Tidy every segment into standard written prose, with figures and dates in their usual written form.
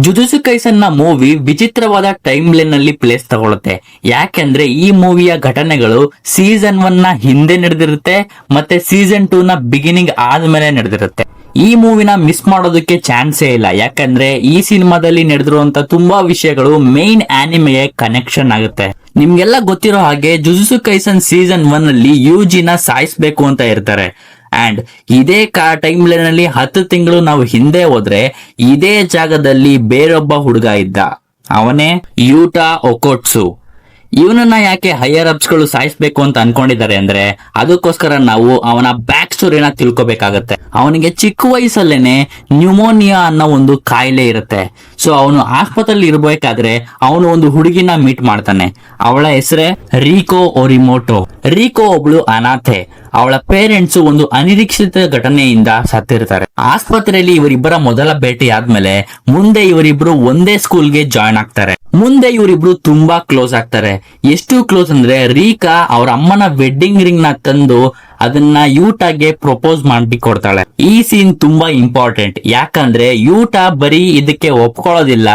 ಜುಜುತ್ಸು kaizen ನ movie ವಿಚಿತ್ರವಾದ time line ನಲ್ಲಿ ಪ್ಲೇಸ್ ತಗೊಳುತ್ತೆ. ಯಾಕೆಂದ್ರೆ ಈ ಮೂವಿಯ ಘಟನೆಗಳು ಸೀಸನ್ 1 ನ ಹಿಂದೆ ನಡೆದಿರುತ್ತೆ ಮತ್ತೆ ಸೀಸನ್ 2 ನ ಬಿಗಿನಿಂಗ್ ಆದ್ಮೇಲೆ ನಡೆದಿರುತ್ತೆ. ಈ ಮೂವಿನ ಮಿಸ್ ಮಾಡೋದಕ್ಕೆ ಚಾನ್ಸೇ ಇಲ್ಲ. ಯಾಕಂದ್ರೆ ಈ ಸಿನಿಮಾದಲ್ಲಿ ನಡೆದಿರುವಂತ ತುಂಬಾ ವಿಷಯಗಳು ಮೇನ್ ಆನಿಮೆಗೆ ಕನೆಕ್ಷನ್ ಆಗುತ್ತೆ. ನಿಮ್ಗೆಲ್ಲ ಗೊತ್ತಿರೋ ಹಾಗೆ ಜುಜುತ್ಸು ಕೈಸನ್ ಸೀಸನ್ 1 ಅಲ್ಲಿ ಯೂಜಿನ ಸಾಯಿಸ್ಬೇಕು ಅಂತ ಇರ್ತಾರೆ. ಅಂಡ್ ಇದೇ ಟೈಮ್ ಲೈನ್ ಅಲ್ಲಿ 10 ತಿಂಗಳು ನಾವು ಹಿಂದೆ ಹೋದ್ರೆ ಇದೇ ಜಾಗದಲ್ಲಿ ಬೇರೊಬ್ಬ ಹುಡುಗ ಇದ್ದ. ಅವನೇ ಯೂಟಾ ಒಕೊಟ್ಸು. ಇವನನ್ನ ಯಾಕೆ ಹೈಯರ್ ಅಪ್ಸ್ ಗಳು ಸಾಯಿಸ್ಬೇಕು ಅಂತ ಅನ್ಕೊಂಡಿದ್ದಾರೆ ಅಂದ್ರೆ ಅದಕ್ಕೋಸ್ಕರ ನಾವು ಅವನ ಬ್ಯಾಕ್ ಸ್ಟೋರಿನ ತಿಳ್ಕೊಬೇಕಾಗತ್ತೆ. ಅವನಿಗೆ ಚಿಕ್ಕ ವಯಸ್ಸಲ್ಲೇನೆ ನ್ಯೂಮೋನಿಯಾ ಅನ್ನೋ ಒಂದು ಕಾಯಿಲೆ ಇರುತ್ತೆ. ಸೊ ಅವನು ಆಸ್ಪತ್ರೆಯಲ್ಲಿ ಇರಬೇಕಾದ್ರೆ ಅವನು ಒಂದು ಹುಡುಗಿನ ಮೀಟ್ ಮಾಡ್ತಾನೆ. ಅವಳ ಹೆಸರೇ ರೀಕೋ ಒರಿಮೋಟೋ. ರೀಕೋ ಒಬ್ಳು ಅನಾಥೆ. ಅವಳ ಪೇರೆಂಟ್ಸ್ ಒಂದು ಅನಿರೀಕ್ಷಿತ ಘಟನೆಯಿಂದ ಸತ್ತಿರ್ತಾರೆ. ಆಸ್ಪತ್ರೆಯಲ್ಲಿ ಇವರಿಬ್ಬರ ಮೊದಲ ಭೇಟಿ ಆದ್ಮೇಲೆ ಮುಂದೆ ಇವರಿಬ್ರು ಒಂದೇ ಸ್ಕೂಲ್ಗೆ ಜಾಯ್ನ್ ಆಗ್ತಾರೆ. ಮುಂದೆ ಇವರಿಬ್ರು ತುಂಬಾ ಕ್ಲೋಸ್ ಆಗ್ತಾರೆ. ಎಷ್ಟು ಕ್ಲೋಸ್ ಅಂದ್ರೆ ರೀಕಾ ಅವ್ರ ಅಮ್ಮನ ವೆಡ್ಡಿಂಗ್ ರಿಂಗ್ ನ ತಂದು ಅದನ್ನ ಯೂಟಾಗೆ ಪ್ರಪೋಸ್ ಮಾಡಿ ಕೊಡ್ತಾಳೆ. ಈ ಸೀನ್ ತುಂಬಾ ಇಂಪಾರ್ಟೆಂಟ್. ಯಾಕಂದ್ರೆ ಯೂಟಾ ಬರೀ ಇದಕ್ಕೆ ಒಪ್ಕೊಳ್ಳೋದಿಲ್ಲ.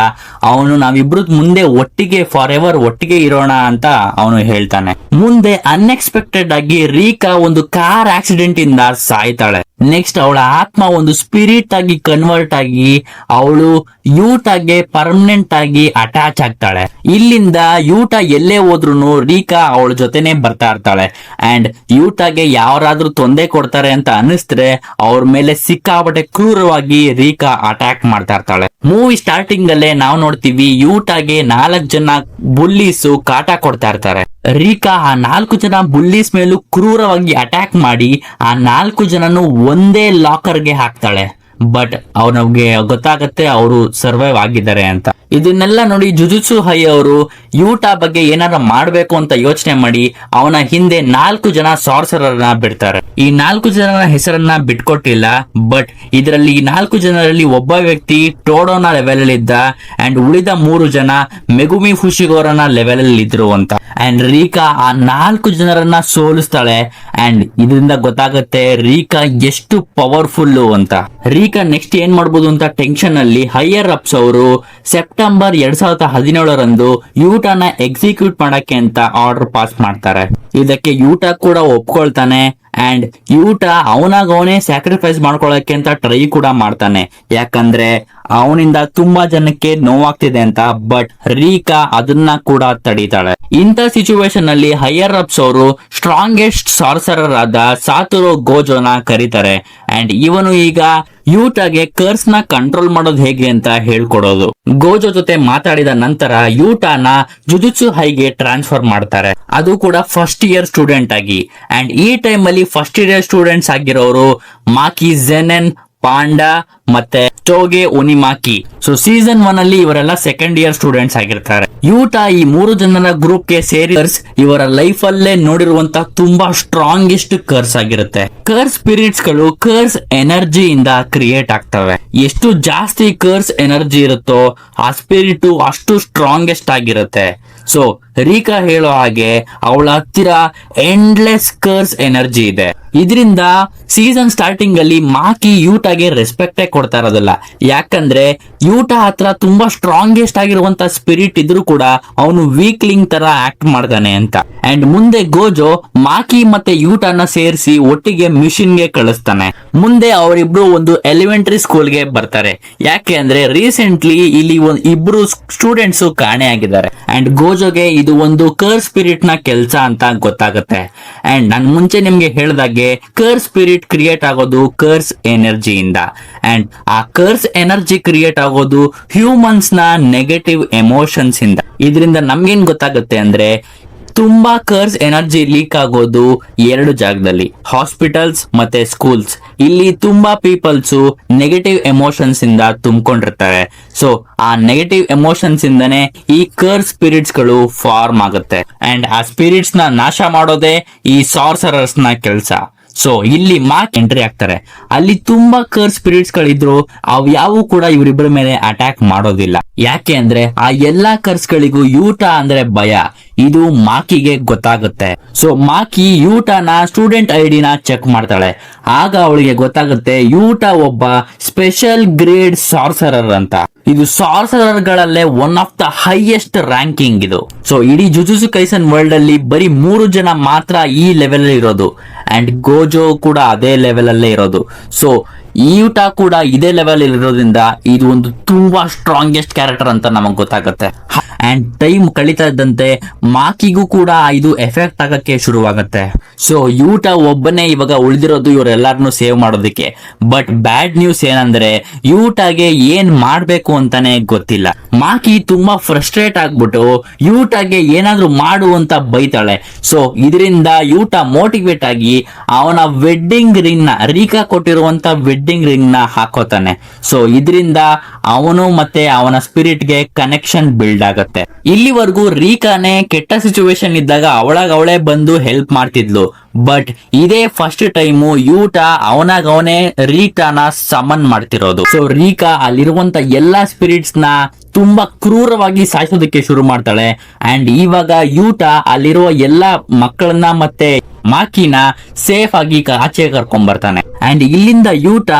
ಅವನು ನಾವಿಬ್ರು ಮುಂದೆ ಒಟ್ಟಿಗೆ ಫಾರ್ ಎವರ್ ಒಟ್ಟಿಗೆ ಇರೋಣ ಅಂತ ಅವನು ಹೇಳ್ತಾನೆ. ಮುಂದೆ ಅನ್ಎಕ್ಸ್ಪೆಕ್ಟೆಡ್ ಆಗಿ ರೀಕಾ ಒಂದು ಕಾರ್ ಆಕ್ಸಿಡೆಂಟ್ ಇಂದ ಸಾಯ್ತಾಳೆ. ನೆಕ್ಸ್ಟ್ ಅವಳ ಆತ್ಮ ಒಂದು ಸ್ಪಿರಿಟ್ ಆಗಿ ಕನ್ವರ್ಟ್ ಆಗಿ ಅವಳು ಯೂಟಾಗೆ ಪರ್ಮನೆಂಟ್ ಆಗಿ ಅಟ್ಯಾಚ್ ಆಗ್ತಾಳೆ. ಇಲ್ಲಿಂದ ಯೂಟಾ ಎಲ್ಲೇ ಹೋದ್ರು ರೀಕಾ ಅವಳ ಜೊತೆನೆ ಬರ್ತಾ ಇರ್ತಾಳೆ. ಅಂಡ್ ಯೂಟಾಗೆ ಯಾರಾದ್ರೂ ತೊಂದರೆ ಕೊಡ್ತಾರೆ ಅಂತ ಅನಿಸಿದ್ರೆ ಅವ್ರ ಮೇಲೆ ಸಿಕ್ಕಾಪಟ್ಟೆ ಕ್ರೂರವಾಗಿ ರೀಕಾ ಅಟ್ಯಾಕ್ ಮಾಡ್ತಾ ಇರ್ತಾಳೆ. ಮೂವಿ ಸ್ಟಾರ್ಟಿಂಗ್ ಅಲ್ಲೇ ನಾವು ನೋಡ್ತೀವಿ ಯೂಟಾಗೆ 4 ಜನ ಬುಲ್ಲೀಸ್ ಕಾಟ ಕೊಡ್ತಾ ಇರ್ತಾರೆ. ರೀಕಾ ಆ 4 ಜನ ಬುಲ್ಲೀಸ್ ಮೇಲೂ ಕ್ರೂರವಾಗಿ ಅಟ್ಯಾಕ್ ಮಾಡಿ ಆ 4 ಜನನು ಒಂದೇ ಲಾಕರ್ಗೆ ಹಾಕ್ತಾಳೆ. ಬಟ್ ಅವ್ರಿಗೆ ಗೊತ್ತಾಗತ್ತೆ ಅವರು ಸರ್ವೈವ್ ಆಗಿದ್ದಾರೆ ಅಂತ. ಇದನ್ನೆಲ್ಲ ನೋಡಿ ಜುಜುತ್ಸು ಹೈ ಅವರು ಯೂಟಾ ಬಗ್ಗೆ ಏನಾರ ಮಾಡ್ಬೇಕು ಅಂತ ಯೋಚನೆ ಮಾಡಿ ಅವನ ಹಿಂದೆ 4 ಜನ ಸಾರ್ಸರರ್ ನ ಬಿಡ್ತಾರೆ. ಈ 4 ಜನರ ಹೆಸರನ್ನ ಬಿಟ್ಕೊಟ್ಟಿಲ್ಲ. ಬಟ್ ಇದರಲ್ಲಿ 4 ಜನರಲ್ಲಿ ಒಬ್ಬ ವ್ಯಕ್ತಿ ಟೋಡೋನ ಲೆವೆಲ್ ಅಲ್ಲಿ ಇದ್ದ. ಅಂಡ್ ಉಳಿದ 3 ಜನ ಮೆಗುಮಿ ಫುಶಿಗೋರನ ಲೆವೆಲ್ ಅಲ್ಲಿ ಇದ್ರು ಅಂತ. ಅಂಡ್ ರೀಕಾ ಆ 4 ಜನರನ್ನ ಸೋಲಿಸ್ತಾಳೆ. ಅಂಡ್ ಇದರಿಂದ ಗೊತ್ತಾಗುತ್ತೆ ರೀಕಾ ಎಷ್ಟು ಪವರ್ಫುಲ್ ಅಂತ. ರೀಕಾ ನೆಕ್ಸ್ಟ್ ಏನ್ ಮಾಡ್ಬೋದು ಅಂತ ಟೆನ್ಷನ್ ಅಲ್ಲಿ ಹೈಯರ್ ಅಪ್ಸ್ ಅವರು ಸೆಪ್ಟೆಂಬರ್ 2017 ಯೂಟಾನ ಎಕ್ಸಿಕ್ಯೂಟ್ ಮಾಡಕ್ಕೆ ಅಂತ ಆರ್ಡರ್ ಪಾಸ್ ಮಾಡ್ತಾರೆ. ಇದಕ್ಕೆ ಯೂಟಾ ಕೂಡ ಒಪ್ಕೊಳ್ತಾನೆ. ಅಂಡ್ ಯೂಟಾ ಅವನಾಗವನೇ ಸ್ಯಾಕ್ರಿಫೈಸ್ ಮಾಡ್ಕೊಳಕ್ಕೆ ಅಂತ ಟ್ರೈ ಕೂಡ ಮಾಡ್ತಾನೆ. ಯಾಕಂದ್ರೆ ಅವನಿಂದ ತುಂಬಾ ಜನಕ್ಕೆ ನೋವಾಗ್ತಿದೆ ಅಂತ. ಬಟ್ ರೀಕಾ ಅದನ್ನ ಕೂಡ ತಡೀತಾಳೆ. ಇಂಥ ಸಿಚುವೇಶನ್ ಅಲ್ಲಿ ಹೈಯರ್ ಅಪ್ಸ್ ಅವರು ಸ್ಟ್ರಾಂಗೆಸ್ಟ್ ಸಾರ್ಸರರ್ ಆದ ಸಾತುರೋ ಗೋಜೋನ ಕರೀತಾರೆ. ಅಂಡ್ ಇವನು ಈಗ ಯೂಟಾಗೆ ಕರ್ಸ್ ನ ಕಂಟ್ರೋಲ್ ಮಾಡೋದು ಹೇಗೆ ಅಂತ ಹೇಳ್ಕೊಡೋದು. ಗೋಜೋ ಜೊತೆ ಮಾತಾಡಿದ ನಂತರ ಯೂಟಾನ ಜುಜುತ್ಸು ಹೈಗೆ ಟ್ರಾನ್ಸ್ಫರ್ ಮಾಡ್ತಾರೆ. ಅದು ಕೂಡ ಫಸ್ಟ್ ಇಯರ್ ಸ್ಟೂಡೆಂಟ್ ಆಗಿ. ಅಂಡ್ ಈ ಟೈಮ್ ಅಲ್ಲಿ ಫಸ್ಟ್ ಇಯರ್ ಸ್ಟೂಡೆಂಟ್ಸ್ ಆಗಿರೋರು ಮಾಕಿ ಝೆನೆನ್, ಪಾಂಡಾ ಮತ್ತೆ ಟೋಗೆ ಒನಿಮಾಕಿ. ಸೊ ಸೀಸನ್ 1 ಅಲ್ಲಿ ಇವರೆಲ್ಲ ಸೆಕೆಂಡ್ ಇಯರ್ ಸ್ಟೂಡೆಂಟ್ಸ್ ಆಗಿರ್ತಾರೆ. ಯೂಟಾ ಈ 3 ಜನರ ಗ್ರೂಪ್ ಗೆ ಸೇರಿ ಇವರ ಲೈಫ್ ಅಲ್ಲೇ ನೋಡಿರುವಂತ ತುಂಬಾ ಸ್ಟ್ರಾಂಗೆಸ್ಟ್ ಕರ್ಸ್ ಆಗಿರುತ್ತೆ. ಕರ್ಸ್ ಸ್ಪಿರಿಟ್ಸ್ ಗಳು ಕರ್ಸ್ ಎನರ್ಜಿ ಇಂದ ಕ್ರಿಯೇಟ್ ಆಗ್ತವೆ. ಎಷ್ಟು ಜಾಸ್ತಿ ಕರ್ಸ್ ಎನರ್ಜಿ ಇರುತ್ತೋ ಆ ಸ್ಪಿರಿಟ್ ಅಷ್ಟು ಸ್ಟ್ರಾಂಗೆಸ್ಟ್ ಆಗಿರುತ್ತೆ. ಸೊ ರೀಕಾ ಹೇಳೋ ಹಾಗೆ ಅವಳ ಹತ್ತಿರ ಎಂಡ್ಲೆಸ್ ಕರ್ಸ್ ಎನರ್ಜಿ ಇದೆ. ಇದರಿಂದ ಸೀಸನ್ ಸ್ಟಾರ್ಟಿಂಗ್ ಅಲ್ಲಿ ಮಾಕಿ ಯೂಟಾಗೆ ರೆಸ್ಪೆಕ್ಟೇ ಕೊಡ್ತಾ ಇರೋದಿಲ್ಲ. ಯಾಕಂದ್ರೆ ಯೂಟಾ ಹತ್ರ ತುಂಬಾ ಸ್ಟ್ರಾಂಗೆಸ್ಟ್ ಆಗಿರುವಂತ ಸ್ಪಿರಿಟ್ ಇದ್ರೂ ಕೂಡ ಅವನು ವೀಕ್ಲಿಂಗ್ ತರ ಆಕ್ಟ್ ಮಾಡ್ತಾನೆ ಅಂತ. ಅಂಡ್ ಮುಂದೆ ಗೋಜೋ ಮಾಕಿ ಮತ್ತೆ ಯೂಟಾನ ಸೇರಿಸಿ ಒಟ್ಟಿಗೆ ಮಿಷನ್ ಗೆ ಕಳಿಸ್ತಾನೆ. ಮುಂದೆ ಅವರಿಬ್ರು ಒಂದು ಎಲಿಮೆಂಟರಿ ಸ್ಕೂಲ್ಗೆ ಬರ್ತಾರೆ. ಯಾಕೆ ಅಂದ್ರೆ ರೀಸೆಂಟ್ಲಿ ಇಲ್ಲಿ ಇಬ್ರು ಸ್ಟೂಡೆಂಟ್ಸ್ ಕಾಣೆ ಆಗಿದ್ದಾರೆ. ಅಂಡ್ ಗೋಜೋಗೆ ಇದು ಒಂದು ಕರ್ ಸ್ಪಿರಿಟ್ ನ ಕೆಲಸ ಅಂತ ಗೊತ್ತಾಗುತ್ತೆ. ಅಂಡ್ ನಾನು ಮುಂಚೆ ನಿಮ್ಗೆ ಹೇಳ್ದಾಗೆ ಕರ್ ಸ್ಪಿರಿಟ್ ಕ್ರಿಯೇಟ್ ಆಗೋದು ಕರ್ಸ್ ಎನರ್ಜಿಯಿಂದ. ಅಂಡ್ ಆ ಕರ್ಸ್ ಎನರ್ಜಿ ಕ್ರಿಯೇಟ್ ಆಗೋದು ಹ್ಯೂಮನ್ಸ್ ನ ನೆಗೆಟಿವ್ ಎಮೋಷನ್ಸ್ ಇಂದ. ಇದರಿಂದ ನಮ್ಗೇನ್ ಗೊತ್ತಾಗುತ್ತೆ ಅಂದ್ರೆ ತುಂಬಾ ಕರ್ಸ್ ಎನರ್ಜಿ ಲೀಕ್ ಆಗೋದು 2 ಜಾಗದಲ್ಲಿ, ಹಾಸ್ಪಿಟಲ್ಸ್ ಮತ್ತೆ ಸ್ಕೂಲ್ಸ್. ಇಲ್ಲಿ ತುಂಬಾ ಪೀಪಲ್ಸ್ ನೆಗೆಟಿವ್ ಎಮೋಷನ್ಸ್ ಇಂದ ತುಂಬಿಕೊಂಡಿರ್ತಾರೆ. ಸೊ ಆ ನೆಗೆಟಿವ್ ಎಮೋಷನ್ಸ್ ಇಂದನೇ ಈ ಕರ್ಸ್ ಸ್ಪಿರಿಟ್ಸ್ ಗಳು ಫಾರ್ಮ್ ಆಗುತ್ತೆ. ಅಂಡ್ ಆ ಸ್ಪಿರಿಟ್ಸ್ ನ ನಾಶ ಮಾಡೋದೇ ಈ ಸಾರ್ಸರರ್ಸ್ ನ ಕೆಲಸ. ಸೊ ಇಲ್ಲಿ ಮಾರ್ಕ್ ಎಂಟ್ರಿ ಆಗ್ತಾರೆ. ಅಲ್ಲಿ ತುಂಬಾ ಕರ್ಸ್ ಸ್ಪಿರಿಟ್ಸ್ ಗಳಿದ್ರು ಅವು ಯಾವು ಕೂಡ ಇವರಿಬ್ಬರ ಮೇಲೆ ಅಟ್ಯಾಕ್ ಮಾಡೋದಿಲ್ಲ. ಯಾಕೆ ಅಂದ್ರೆ ಆ ಎಲ್ಲಾ ಕರ್ಸ್ ಗಳಿಗೂ ಯೂಟಾ ಅಂದ್ರೆ ಭಯ. ಇದು ಮಾಕಿಗೆ ಗೊತ್ತಾಗುತ್ತೆ. ಸೊ ಮಾಕಿ ಯೂಟಾನ ಸ್ಟೂಡೆಂಟ್ ಐಡಿನ ಚೆಕ್ ಮಾಡ್ತಾಳೆ. ಆಗ ಅವಳಿಗೆ ಗೊತ್ತಾಗುತ್ತೆ ಯೂಟ ಒಬ್ಬ ಸ್ಪೆಷಲ್ ಗ್ರೇಡ್ ಸಾರ್ಸರರ್ ಅಂತ. ಇದು ಸಾರ್ಸರರ್ ಗಳಲ್ಲೇ one of the highest ranking ಇದು. ಸೊ ಇಡೀ ಜುಜುತ್ಸು ಕೈಸನ್ ವರ್ಲ್ಡ್ ಅಲ್ಲಿ ಬರೀ 3 ಜನ ಮಾತ್ರ ಈ ಲೆವೆಲ್ ಇರೋದು, ಅಂಡ್ ಗೋಜೋ ಕೂಡ ಅದೇ ಲೆವೆಲ್ ಅಲ್ಲೇ ಇರೋದು. ಸೊ ಯೂಟ ಕೂಡ ಇದೇ ಲೆವೆಲ್ ಇರೋದ್ರಿಂದ ಇದು ಒಂದು ತುಂಬಾ ಸ್ಟ್ರಾಂಗೆಸ್ಟ್ ಕ್ಯಾರೆಕ್ಟರ್ ಅಂತ ನಮಗ್ ಗೊತ್ತಾಗುತ್ತೆ. ಅಂಡ್ ಟೈಮ್ ಕಳೀತಾ ಇದ್ದಂತೆ ಮಾಕಿಗೂ ಕೂಡ ಇದು ಎಫೆಕ್ಟ್ ಆಗಕ್ಕೆ ಶುರುವಾಗುತ್ತೆ. ಸೊ ಯೂಟ ಒಬ್ಬನೇ ಇವಾಗ ಉಳಿದಿರೋದು ಇವರೆಲ್ಲಾರನ್ನು ಸೇವ್ ಮಾಡೋದಕ್ಕೆ. ಬಟ್ ಬ್ಯಾಡ್ ನ್ಯೂಸ್ ಏನಂದ್ರೆ ಯೂಟಾಗೆ ಏನ್ ಮಾಡ್ಬೇಕು ಅಂತಾನೆ ಗೊತ್ತಿಲ್ಲ. ಮಾಕಿ ತುಂಬಾ ಫ್ರಸ್ಟ್ರೇಟ್ ಆಗ್ಬಿಟ್ಟು ಯೂಟಾಗೆ ಏನಾದ್ರೂ ಮಾಡು ಅಂತ ಬೈತಾಳೆ. ಸೊ ಇದರಿಂದ ಯೂಟ ಮೋಟಿವೇಟ್ ಆಗಿ ಅವನ ವೆಡ್ಡಿಂಗ್ ರಿಂಗ್ ನ, ರೀಕಾ ಕೊಟ್ಟಿರುವಂತ ವೆಡ್ಡಿಂಗ್ ರಿಂಗ್ ನ ಹಾಕೋತಾನೆ. ಸೊ ಇದರಿಂದ ಅವನು ಮತ್ತೆ ಅವನ ಸ್ಪಿರಿಟ್ ಗೆ ಕನೆಕ್ಷನ್ ಬಿಲ್ಡ್ ಆಗುತ್ತೆ. ಇಲ್ಲಿವರೆಗೂ ರೀಕಾನೆ ಕೆಟ್ಟ ಸಿಚುವೇಶನ್ ಇದ್ದಾಗ ಅವಳೇ ಬಂದು ಹೆಲ್ಪ್ ಮಾಡ್ತಿದ್ಲು. ಬಟ್ ಇದೇ ಫಸ್ಟ್ ಟೈಮು ಯೂಟ ಅವನೇ ರೀಕಾನ ಸಮನ್ ಮಾಡ್ತಿರೋದು. ಸೊ ರೀಕಾ ಅಲ್ಲಿರುವಂತ ಎಲ್ಲಾ ಸ್ಪಿರಿಟ್ಸ್ ನ ತುಂಬಾ ಕ್ರೂರವಾಗಿ ಸಾಯಿಸೋದಕ್ಕೆ ಶುರು ಮಾಡ್ತಾಳೆ. ಅಂಡ್ ಇವಾಗ ಯೂಟ ಅಲ್ಲಿರುವ ಎಲ್ಲಾ ಮಕ್ಕಳನ್ನ ಮತ್ತೆ ಮಾಕಿನ ಸೇಫ್ ಆಗಿ ಆಚೆ ಕರ್ಕೊಂಡ್ ಬರ್ತಾನೆ. ಅಂಡ್ ಇಲ್ಲಿಂದ ಯೂಟ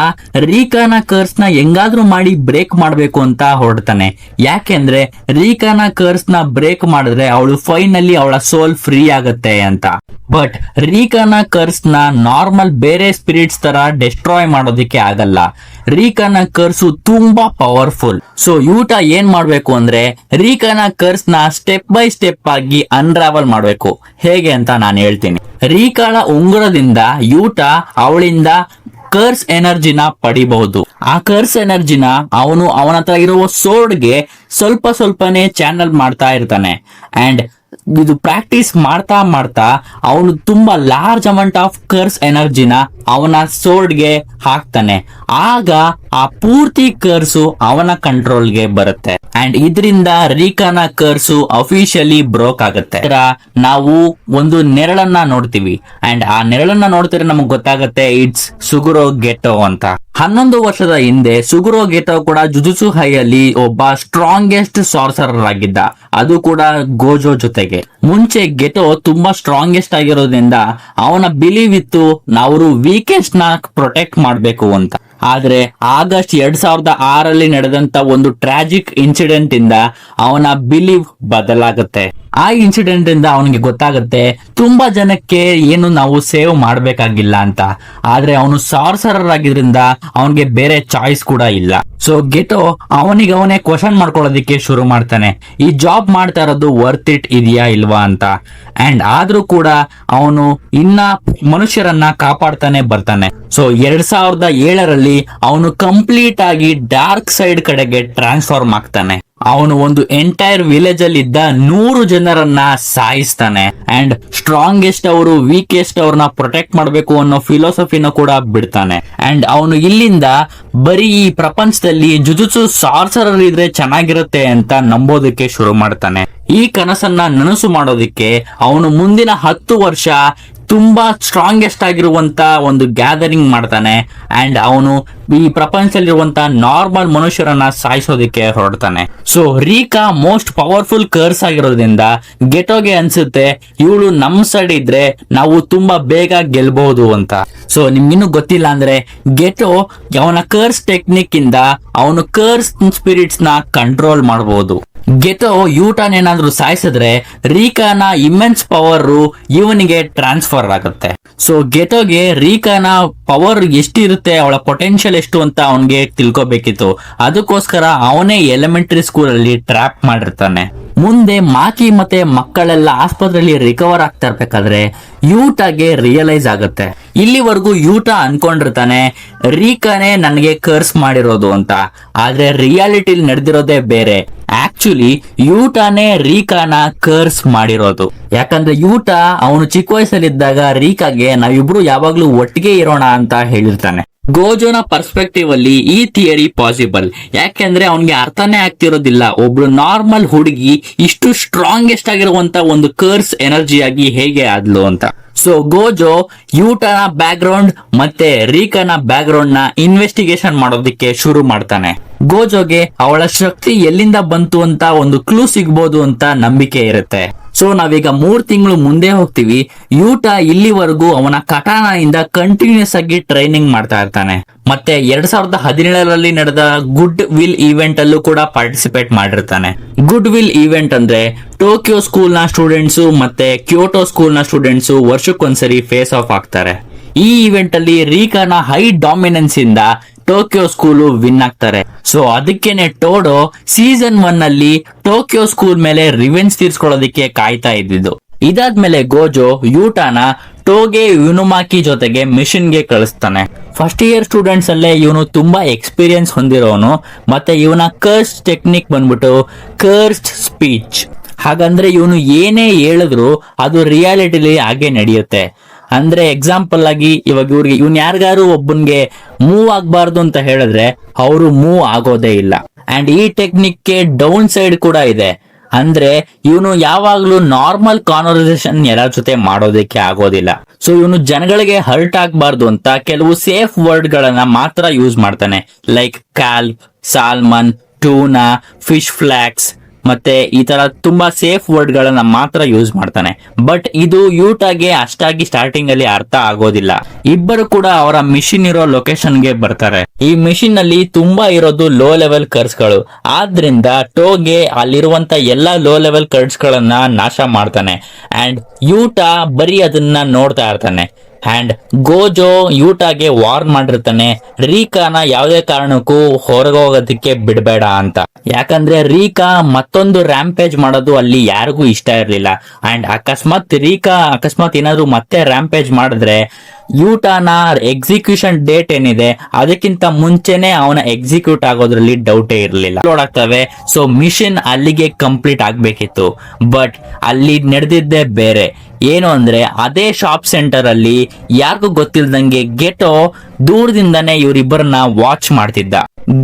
ರೀಕಾನ ಕರ್ಸ್ ನ ಹೆಂಗಾದ್ರೂ ಮಾಡಿ ಬ್ರೇಕ್ ಮಾಡ್ಬೇಕು ಅಂತ ಹೊರಡ್ತಾನೆ. ಯಾಕೆಂದ್ರೆ ರೀಕಾನ ಕರ್ಸ್ ನ ಬ್ರೇಕ್ ಮಾಡಿದ್ರೆ ಅವಳು ಫೈನಲಿ ಅವಳ ಸೋಲ್ ಫ್ರೀ ಆಗತ್ತೆ ಅಂತ. ಬಟ್ ರೀಕಾನ ಕರ್ಸ್ ನ ನಾರ್ಮಲ್ ಬೇರೆ ಸ್ಪಿರಿಟ್ಸ್ ತರ ಡೆಸ್ಟ್ರಾಯ್ ಮಾಡೋದಕ್ಕೆ ಆಗಲ್ಲ. ರೀಕಾನ ಕರ್ಸು ತುಂಬಾ ಪವರ್ಫುಲ್. ಸೊ ಯೂಟ ಏನ್ ಮಾಡ್ಬೇಕು ಅಂದ್ರೆ ರೀಕಾನ ಕರ್ಸ್ ನ ಸ್ಟೆಪ್ ಬೈ ಸ್ಟೆಪ್ ಆಗಿ ಅನ್ರಾವಲ್ ಮಾಡ್ಬೇಕು. ಹೇಗೆ ಅಂತ ನಾನು ಹೇಳ್ತೀನಿ. ರೀಕಾಳ ಉಂಗುರದಿಂದ ಯೂಟ ಅವಳಿಂದ ಕರ್ಸ್ ಎನರ್ಜಿನ ಪಡಿಬಹುದು. ಆ ಕರ್ಸ್ ಎನರ್ಜಿನ ಅವನ ಹತ್ರ ಇರುವ ಸೋರ್ಡ್ಗೆ ಸ್ವಲ್ಪನೇ ಚಾನಲ್ ಮಾಡ್ತಾ ಇರ್ತಾನೆ. ಅಂಡ್ ಇದು ಪ್ರಾಕ್ಟೀಸ್ ಮಾಡ್ತಾ ಅವನು ತುಂಬಾ ಲಾರ್ಜ್ ಅಮೌಂಟ್ ಆಫ್ ಕರ್ಸ್ ಎನರ್ಜಿನ ಅವನ ಸೋರ್ಡ್ಗೆ ಹಾಕ್ತಾನೆ. ಆಗ ಆ ಪೂರ್ತಿ ಕರ್ಸು ಅವನ ಕಂಟ್ರೋಲ್ಗೆ ಬರುತ್ತೆ. ಅಂಡ್ ಇದರಿಂದ ರೀಕಾನ ಕರ್ಸು ಅಫಿಷಿಯಲಿ ಬ್ರೋಕ್ ಆಗುತ್ತೆ. ನಾವು ಒಂದು ನೆರಳನ್ನ ನೋಡ್ತೀವಿ. ಅಂಡ್ ಆ ನೆರಳನ್ನ ನೋಡ್ತಿದ್ರೆ ನಮಗ್ ಗೊತ್ತಾಗುತ್ತೆ ಇಟ್ಸ್ ಸುಗುರೋ ಗೆಟೋ ಅಂತ. 11 ವರ್ಷದ ಹಿಂದೆ ಸುಗುರೋ ಗೆಟೋ ಕೂಡ ಜುಜುತ್ಸು ಹೈಯಲ್ಲಿ ಒಬ್ಬ ಸ್ಟ್ರಾಂಗೆಸ್ಟ್ ಸಾರ್ಸರರ್ ಆಗಿದ್ದ, ಅದು ಕೂಡ ಗೋಜೋ ಜೊತೆಗೆ. ಮುಂಚೆ ಗೆಟೋ ತುಂಬಾ ಸ್ಟ್ರಾಂಗೆಸ್ಟ್ ಆಗಿರೋದ್ರಿಂದ ಅವನ ಬಿಲೀವ್ ಇತ್ತು ನಾವು ವೀಕೆಸ್ಟ್ ನ ಪ್ರೊಟೆಕ್ಟ್ ಮಾಡ್ಬೇಕು ಅಂತ. ಆದ್ರೆ ಆಗಸ್ಟ್ 2006 ನಡೆದಂತ ಒಂದು ಟ್ರಾಜಿಕ್ ಇನ್ಸಿಡೆಂಟ್ ಇಂದ ಅವನ ಬಿಲೀವ್ ಬದಲಾಗುತ್ತೆ. ಆ ಇನ್ಸಿಡೆಂಟ್ ಇಂದ ಅವನಿಗೆ ಗೊತ್ತಾಗುತ್ತೆ ತುಂಬಾ ಜನಕ್ಕೆ ಏನು ನಾವು ಸೇವ್ ಮಾಡ್ಬೇಕಾಗಿಲ್ಲ ಅಂತ. ಆದ್ರೆ ಅವನು ಸಾರ್ಸರರ್ ಆಗಿದ್ರಿಂದ ಅವನಿಗೆ ಬೇರೆ ಚಾಯ್ಸ್ ಕೂಡ ಇಲ್ಲ. ಸೊ ಗೆಟೋ ಅವನೇ ಕ್ವಶನ್ ಮಾಡ್ಕೊಳ್ಳೋದಿಕ್ಕೆ ಶುರು ಮಾಡ್ತಾನೆ, ಈ ಜಾಬ್ ಮಾಡ್ತಾ ಇರೋದು ವರ್ತ್ ಇಟ್ ಇದೆಯಾ ಇಲ್ವಾ ಅಂತ. ಅಂಡ್ ಆದ್ರೂ ಕೂಡ ಅವನು ಇನ್ನ ಮನುಷ್ಯರನ್ನ ಕಾಪಾಡ್ತಾನೆ ಬರ್ತಾನೆ. ಸೊ 2007 ಅವನು ಕಂಪ್ಲೀಟ್ ಆಗಿ ಡಾರ್ಕ್ ಸೈಡ್ ಕಡೆಗೆ ಟ್ರಾನ್ಸ್ಫಾರ್ಮ್ ಆಗ್ತಾನೆ. ಅವನು ಒಂದು ಎಂಟೈರ್ ವಿಲೇಜ್ ಅಲ್ಲಿ ಇದ್ದ 100 ಜನರನ್ನ ಸಾಯಿಸ್ತಾನೆ. ಅಂಡ್ ಸ್ಟ್ರಾಂಗೆಸ್ಟ್ ಅವರು ವೀಕೆಸ್ಟ್ ಅವ್ರನ್ನ ಪ್ರೊಟೆಕ್ಟ್ ಮಾಡಬೇಕು ಅನ್ನೋ ಫಿಲಾಸಫಿನ ಕೂಡ ಬಿಡ್ತಾನೆ. ಅಂಡ್ ಅವನು ಇಲ್ಲಿಂದ ಬರೀ ಈ ಪ್ರಪಂಚದಲ್ಲಿ ಜುಜುತ್ಸು ಸಾರ್ಸರರ್ ಇದ್ರೆ ಚೆನ್ನಾಗಿರುತ್ತೆ ಅಂತ ನಂಬೋದಕ್ಕೆ ಶುರು ಮಾಡ್ತಾನೆ. ಈ ಕನಸನ್ನ ನನಸು ಮಾಡೋದಿಕ್ಕೆ ಅವನು ಮುಂದಿನ 10 ವರ್ಷ ತುಂಬಾ ಸ್ಟ್ರಾಂಗೆಸ್ಟ್ ಆಗಿರುವಂತ ಒಂದು ಗ್ಯಾದರಿಂಗ್ ಮಾಡ್ತಾನೆ. ಅಂಡ್ ಅವನು ಈ ಪ್ರಪಂಚದಲ್ಲಿರುವಂತ ನಾರ್ಮಲ್ ಮನುಷ್ಯರನ್ನ ಸಾಯಿಸೋದಿಕ್ಕೆ ಹೊರಡ್ತಾನೆ. ಸೊ ರೀಕಾ ಮೋಸ್ಟ್ ಪವರ್ಫುಲ್ ಕರ್ಸ್ ಆಗಿರೋದ್ರಿಂದ ಗೆಟೋಗೆ ಅನ್ಸುತ್ತೆ ಇವಳು ನಮ್ ಸೈಡ್ ಇದ್ರೆ ನಾವು ತುಂಬಾ ಬೇಗ ಗೆಲ್ಬಹುದು ಅಂತ. ಸೊ ನಿಮ್ಗಿನ್ನೂ ಗೊತ್ತಿಲ್ಲ ಅಂದ್ರೆ ಗೆಟೋ ಅವನ ಕರ್ಸ್ ಟೆಕ್ನಿಕ್ ಇಂದ ಅವನು ಕರ್ಸ್ ಸ್ಪಿರಿಟ್ಸ್ ನ ಕಂಟ್ರೋಲ್ ಮಾಡಬಹುದು. ಗೆಟೋ ಯೂಟಾನ್ ಏನಾದ್ರೂ ಸಾಯಿಸಿದ್ರೆ ರೀಕಾನ ಇಮೆನ್ಸ್ ಪವರ್ ಇವನಿಗೆ ಟ್ರಾನ್ಸ್ಫರ್ ಆಗುತ್ತೆ. ಸೊ ಗೆಟೋಗೆ ರೀಕಾನ ಪವರ್ ಎಷ್ಟಿರುತ್ತೆ, ಅವಳ ಪೊಟೆನ್ಶಿಯಲ್ ಎಷ್ಟು ಅಂತ ಅವನಿಗೆ ತಿಳ್ಕೊಬೇಕಿತ್ತು. ಅದಕ್ಕೋಸ್ಕರ ಅವನೇ ಎಲಿಮೆಂಟರಿ ಸ್ಕೂಲ್ ಅಲ್ಲಿ ಟ್ರ್ಯಾಪ್ ಮಾಡಿರ್ತಾನೆ. ಮುಂದೆ ಮಾಕಿ ಮತ್ತೆ ಮಕ್ಕಳೆಲ್ಲ ಆಸ್ಪತ್ರೆಯಲ್ಲಿ ರಿಕವರ್ ಆಗ್ತಾ ಇರ್ಬೇಕಾದ್ರೆ ಯೂಟಾಗೆ ರಿಯಲೈಸ್ ಆಗುತ್ತೆ. ಇಲ್ಲಿವರೆಗೂ ಯೂಟ ಅನ್ಕೊಂಡಿರ್ತಾನೆ ರೀಕಾನೇ ನನಗೆ ಕರ್ಸ್ ಮಾಡಿರೋದು ಅಂತ. ಆದ್ರೆ ರಿಯಾಲಿಟಿಲಿ ನಡೆದಿರೋದೇ ಬೇರೆ. ಆಕ್ಚುಲಿ ಯೂಟಾನೇ ರೀಕಾನ ಕರ್ಸ್ ಮಾಡಿರೋದು. ಯಾಕಂದ್ರೆ ಯೂಟ ಅವನು ಚಿಕ್ಕ ವಯಸ್ಸಲ್ಲಿದ್ದಾಗ ರೀಕಾಗೆ ನಾವಿಬ್ರು ಯಾವಾಗ್ಲೂ ಒಟ್ಟಿಗೆ ಇರೋಣ ಅಂತ ಹೇಳಿರ್ತಾನೆ. ಗೋಜೋನ ಪರ್ಸ್ಪೆಕ್ಟಿವ್ ಅಲ್ಲಿ ಈ ಥಿಯರಿ ಪಾಸಿಬಲ್. ಯಾಕೆಂದ್ರೆ ಅವನಿಗೆ ಅರ್ಥನೇ ಆಗ್ತಿರೋದಿಲ್ಲ ಒಬ್ಳು ನಾರ್ಮಲ್ ಹುಡುಗಿ ಇಷ್ಟು ಸ್ಟ್ರಾಂಗೆಸ್ಟ್ ಆಗಿರುವಂತ ಒಂದು ಕರ್ಸ್ ಎನರ್ಜಿಯಾಗಿ ಹೇಗೆ ಆದ್ಲು ಅಂತ. ಸೊ ಗೋಜೋ ಯೂಟನ ಬ್ಯಾಕ್ ಗ್ರೌಂಡ್ ಮತ್ತೆ ರೀಕಾನ ಬ್ಯಾಕ್ ಗ್ರೌಂಡ್ ನ ಇನ್ವೆಸ್ಟಿಗೇಷನ್ ಮಾಡೋದಕ್ಕೆ ಶುರು ಮಾಡ್ತಾನೆ. ಗೋಜೋಗೆ ಅವಳ ಶಕ್ತಿ ಎಲ್ಲಿಂದ ಬಂತು ಅಂತ ಒಂದು ಕ್ಲೂ ಸಿಗ್ಬೋದು ಅಂತ ನಂಬಿಕೆ ಇರುತ್ತೆ. ಸೊ ನಾವೀಗ 3 ತಿಂಗಳು ಮುಂದೆ ಹೋಗ್ತೀವಿ. ಯೂಟಾ ಇಲ್ಲಿವರೆಗೂ ಅವನ ಕಟಾನ ಇಂದ ಕಂಟಿನ್ಯೂಸ್ ಆಗಿ ಟ್ರೈನಿಂಗ್ ಮಾಡ್ತಾ ಇರ್ತಾನೆ. ಮತ್ತೆ 2017ರಲ್ಲಿ ನಡೆದ ಗುಡ್ ವಿಲ್ ಈವೆಂಟ್ ಅಲ್ಲೂ ಕೂಡ ಪಾರ್ಟಿಸಿಪೇಟ್ ಮಾಡಿರ್ತಾನೆ. ಗುಡ್ ವಿಲ್ ಈವೆಂಟ್ ಅಂದ್ರೆ ಟೋಕಿಯೋ ಸ್ಕೂಲ್ ನ ಸ್ಟೂಡೆಂಟ್ಸ್ ಮತ್ತೆ ಕ್ಯೋಟೋ ಸ್ಕೂಲ್ ನ ಸ್ಟೂಡೆಂಟ್ಸ್ ವರ್ಷಕ್ಕೊಂದ್ಸರಿ ಫೇಸ್ ಆಫ್ ಆಗ್ತಾರೆ. ಈ ಈವೆಂಟ್ ಅಲ್ಲಿ ರೀಕಾನ ಹೈ ಡಾಮಿನೆನ್ಸ್ ಇಂದ ಟೋಕಿಯೋ ಸ್ಕೂಲು ವಿನ್ ಆಗ್ತಾರೆ. ಸೊ ಅದಕ್ಕೇನೆ ಟೋಡೋ ಸೀಸನ್ 1 ಅಲ್ಲಿ ಟೋಕಿಯೋ ಸ್ಕೂಲ್ ಮೇಲೆ ರಿವೆಂಜ್ ತೀರ್ಸ್ಕೊಳ್ಳೋದಕ್ಕೆ ಕಾಯ್ತಾ ಇದ್ದಿದ್ದು. ಇದಾದ್ಮೇಲೆ ಗೋಜೋ ಯೂಟಾನ ಟೋಗೆ ಯುನುಮಾಕಿ ಜೊತೆಗೆ ಮಿಷನ್ ಗೆ ಕಳಿಸ್ತಾನೆ. ಫಸ್ಟ್ ಇಯರ್ ಸ್ಟೂಡೆಂಟ್ಸ್ ಅಲ್ಲೇ ಇವನು ತುಂಬಾ ಎಕ್ಸ್ಪೀರಿಯನ್ಸ್ ಹೊಂದಿರೋನು. ಮತ್ತೆ ಇವನ ಕರ್ಸ್ಟ್ ಟೆಕ್ನಿಕ್ ಬಂದ್ಬಿಟ್ಟು ಕರ್ಸ್ಟ್ ಸ್ಪೀಚ್. ಹಾಗಂದ್ರೆ ಇವನು ಏನೇ ಹೇಳಿದ್ರು ಅದು ರಿಯಾಲಿಟಿಲಿ ಹಾಗೆ ನಡೆಯುತ್ತೆ. ಅಂದ್ರೆ ಎಕ್ಸಾಂಪಲ್ ಆಗಿ ಇವಾಗ ಇವ್ನ್ ಯಾರಿಗಾರು ಒಬ್ಬನ್ಗೆ ಮೂವ್ ಆಗ್ಬಾರ್ದು ಅಂತ ಹೇಳಿದ್ರೆ ಅವರು ಮೂವ್ ಆಗೋದೇ ಇಲ್ಲ. ಅಂಡ್ ಈ ಟೆಕ್ನಿಕ್ಗೆ ಡೌನ್ ಸೈಡ್ ಕೂಡ ಇದೆ. ಅಂದ್ರೆ ಇವನು ಯಾವಾಗ್ಲೂ ನಾರ್ಮಲ್ ಕಾನ್ವರ್ಸೇಷನ್ ಎಲ್ಲರ ಜೊತೆ ಮಾಡೋದಕ್ಕೆ ಆಗೋದಿಲ್ಲ. ಸೊ ಇವನು ಜನಗಳಿಗೆ ಹರ್ಟ್ ಆಗ್ಬಾರ್ದು ಅಂತ ಕೆಲವು ಸೇಫ್ ವರ್ಡ್ ಗಳನ್ನ ಮಾತ್ರ ಯೂಸ್ ಮಾಡ್ತಾನೆ. ಲೈಕ್ ಕ್ಯಾಲ್ಪ್, ಸಾಲ್ಮನ್, ಟೂನಾ, ಫಿಶ್ ಫ್ಲಾಕ್ಸ್ ಮತ್ತೆ ಈ ತರ ತುಂಬಾ ಸೇಫ್ ವರ್ಡ್ ಗಳನ್ನ ಮಾತ್ರ ಯೂಸ್ ಮಾಡ್ತಾನೆ. ಬಟ್ ಇದು ಯೂಟಾಗೆ ಅಷ್ಟಾಗಿ ಸ್ಟಾರ್ಟಿಂಗ್ ಅಲ್ಲಿ ಅರ್ಥ ಆಗೋದಿಲ್ಲ. ಇಬ್ಬರು ಕೂಡ ಅವರ ಮಿಷಿನ್ ಇರೋ ಲೊಕೇಶನ್ ಗೆ ಬರ್ತಾರೆ. ಈ ಮಿಷಿನ್ ಅಲ್ಲಿ ತುಂಬಾ ಇರೋದು ಲೋ ಲೆವೆಲ್ ಕರ್ಸ್ ಗಳು. ಆದ್ರಿಂದ ಟೋಗೆ ಅಲ್ಲಿರುವಂತ ಎಲ್ಲಾ ಲೋ ಲೆವೆಲ್ ಕರ್ಸ್ ಗಳನ್ನ ನಾಶ ಮಾಡ್ತಾನೆ. ಅಂಡ್ ಯೂಟಾ ಬರೀ ಅದನ್ನ ನೋಡ್ತಾ ಇರ್ತಾನೆ. ಅಂಡ್ ಗೋಜೋ ಯೂಟಾಗೆ ವಾರ್ನ್ ಮಾಡಿರ್ತಾನೆ, ರೀಕಾನ ಯಾವುದೇ ಕಾರಣಕ್ಕೂ ಹೊರಗೋಗೋದಕ್ಕೆ ಬಿಡಬೇಡ ಅಂತ. ಯಾಕಂದ್ರೆ ರೀಕಾ ಮತ್ತೊಂದು ರ್ಯಾಂಪೇಜ್ ಮಾಡೋದು ಅಲ್ಲಿ ಯಾರಿಗೂ ಇಷ್ಟ ಇರಲಿಲ್ಲ. ಅಂಡ್ ಅಕಸ್ಮಾತ್ ಏನಾದ್ರು ಮತ್ತೆ ರ್ಯಾಂಪೇಜ್ ಮಾಡಿದ್ರೆ ಯೂಟಾನ ಎಕ್ಸಿಕ್ಯೂಷನ್ ಡೇಟ್ ಏನಿದೆ ಅದಕ್ಕಿಂತ ಮುಂಚೆನೆ ಅವನ ಎಕ್ಸಿಕ್ಯೂಟ್ ಆಗೋದ್ರಲ್ಲಿ ಡೌಟೇ ಇರಲಿಲ್ಲ. ಆಗ್ತವೆ. ಸೊ ಮಿಷನ್ ಅಲ್ಲಿಗೆ ಕಂಪ್ಲೀಟ್ ಆಗ್ಬೇಕಿತ್ತು. ಬಟ್ ಅಲ್ಲಿ ನಡೆದಿದ್ದೇ ಬೇರೆ. ಏನು ಅಂದ್ರೆ ಅದೇ ಶಾಪ್ ಸೆಂಟರ್ ಅಲ್ಲಿ ಯಾರಿಗೂ ಗೊತ್ತಿಲ್ದಂಗೆ ಗೆಟೋ ದೂರದಿಂದಾನೆ ಇವರಿಬ್ಬರನ್ನ ವಾಚ್ ಮಾಡ್ತಿದ್ದ.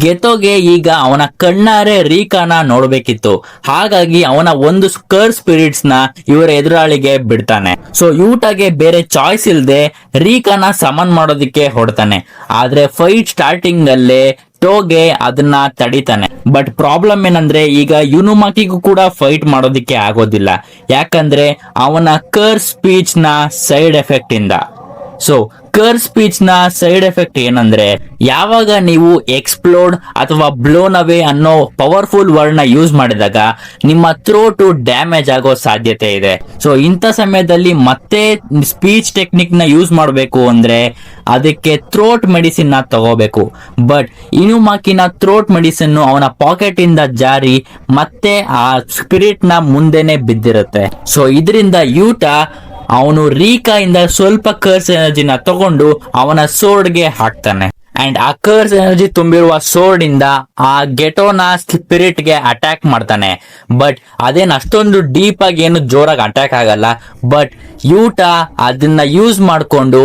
ಗೆಟೋಗೆ ಈಗ ಅವನ ಕಣ್ಣಾರೆ ರೀಕಾನ ನೋಡ್ಬೇಕಿತ್ತು. ಹಾಗಾಗಿ ಅವನ ಒಂದು ಸ್ಕರ್ ಸ್ಪಿರಿಟ್ಸ್ ನ ಇವರ ಎದುರಾಳಿಗೆ ಬಿಡ್ತಾನೆ. ಸೊ ಯೂಟಾಗೆ ಬೇರೆ ಚಾಯ್ಸ್ ಇಲ್ದೆ ರೀಕಾನ ಸಮನ್ ಮಾಡೋದಕ್ಕೆ ಹೊಡ್ತಾನೆ. ಆದ್ರೆ ಫೈಟ್ ಸ್ಟಾರ್ಟಿಂಗ್ ಅಲ್ಲೇ ಟೋಗೆ ಅದನ್ನ ತಡಿತಾನೆ. ಬಟ್ ಪ್ರಾಬ್ಲಮ್ ಏನಂದ್ರೆ ಈಗ ಯುನುಮಾಕಿಗೂ ಕೂಡ ಫೈಟ್ ಮಾಡೋದಕ್ಕೆ ಆಗೋದಿಲ್ಲ. ಯಾಕಂದ್ರೆ ಅವನ ಕರ್ ಸ್ಪೀಚ್ ನ ಸೈಡ್ ಎಫೆಕ್ಟ್ ಇಂದ. ಸೊ ಕರ್ ಸ್ಪೀಚ್ ನ ಸೈಡ್ ಎಫೆಕ್ಟ್ ಏನಂದ್ರೆ ಯಾವಾಗ ನೀವು ಎಕ್ಸ್ಪ್ಲೋಡ್ ಅಥವಾ ಬ್ಲೋನ್ ಅವೇ ಅನ್ನೋ ಪವರ್ಫುಲ್ ವರ್ಡ್ ನ ಯೂಸ್ ಮಾಡಿದಾಗ ನಿಮ್ಮ ಥ್ರೋಟ್ ಡ್ಯಾಮೇಜ್ ಆಗೋ ಸಾಧ್ಯತೆ ಇದೆ. ಸೊ ಇಂಥ ಸಮಯದಲ್ಲಿ ಮತ್ತೆ ಸ್ಪೀಚ್ ಟೆಕ್ನಿಕ್ ನ ಯೂಸ್ ಮಾಡಬೇಕು ಅಂದ್ರೆ ಅದಕ್ಕೆ ಥ್ರೋಟ್ ಮೆಡಿಸಿನ್ ನ ತಗೋಬೇಕು. ಬಟ್ ಇನುಮಾಕಿನ ಥ್ರೋಟ್ ಮೆಡಿಸಿನ್ ಅವನ ಪಾಕೆಟ್ ಇಂದ ಜಾರಿ ಮತ್ತೆ ಆ ಸ್ಪಿರಿಟ್ ನ ಮುಂದೆನೆ ಬಿದ್ದಿರುತ್ತೆ. ಸೊ ಇದರಿಂದ ಯೂಟಾ ಅವನು ರೀಕಾ ಇಂದ ಸ್ವಲ್ಪ ಕರ್ಸ್ ಎನರ್ಜಿನ ತಗೊಂಡು ಅವನ ಸೋರ್ಡ್ಗೆ ಹಾಕ್ತಾನೆ. ಅಂಡ್ ಆ ಕರ್ಸ್ ಎನರ್ಜಿ ತುಂಬಿರುವ ಸೋರ್ಡ್ ಇಂದ ಆ ಗೆಟೋನ ಸ್ಪಿರಿಟ್ ಗೆ ಅಟ್ಯಾಕ್ ಮಾಡ್ತಾನೆ. ಬಟ್ ಅದೇನ್ ಅಷ್ಟೊಂದು ಡೀಪ್ ಆಗಿ ಏನು ಜೋರಾಗಿ ಅಟ್ಯಾಕ್ ಆಗಲ್ಲ. ಬಟ್ ಯೂಟಾ ಅದನ್ನ ಯೂಸ್ ಮಾಡ್ಕೊಂಡು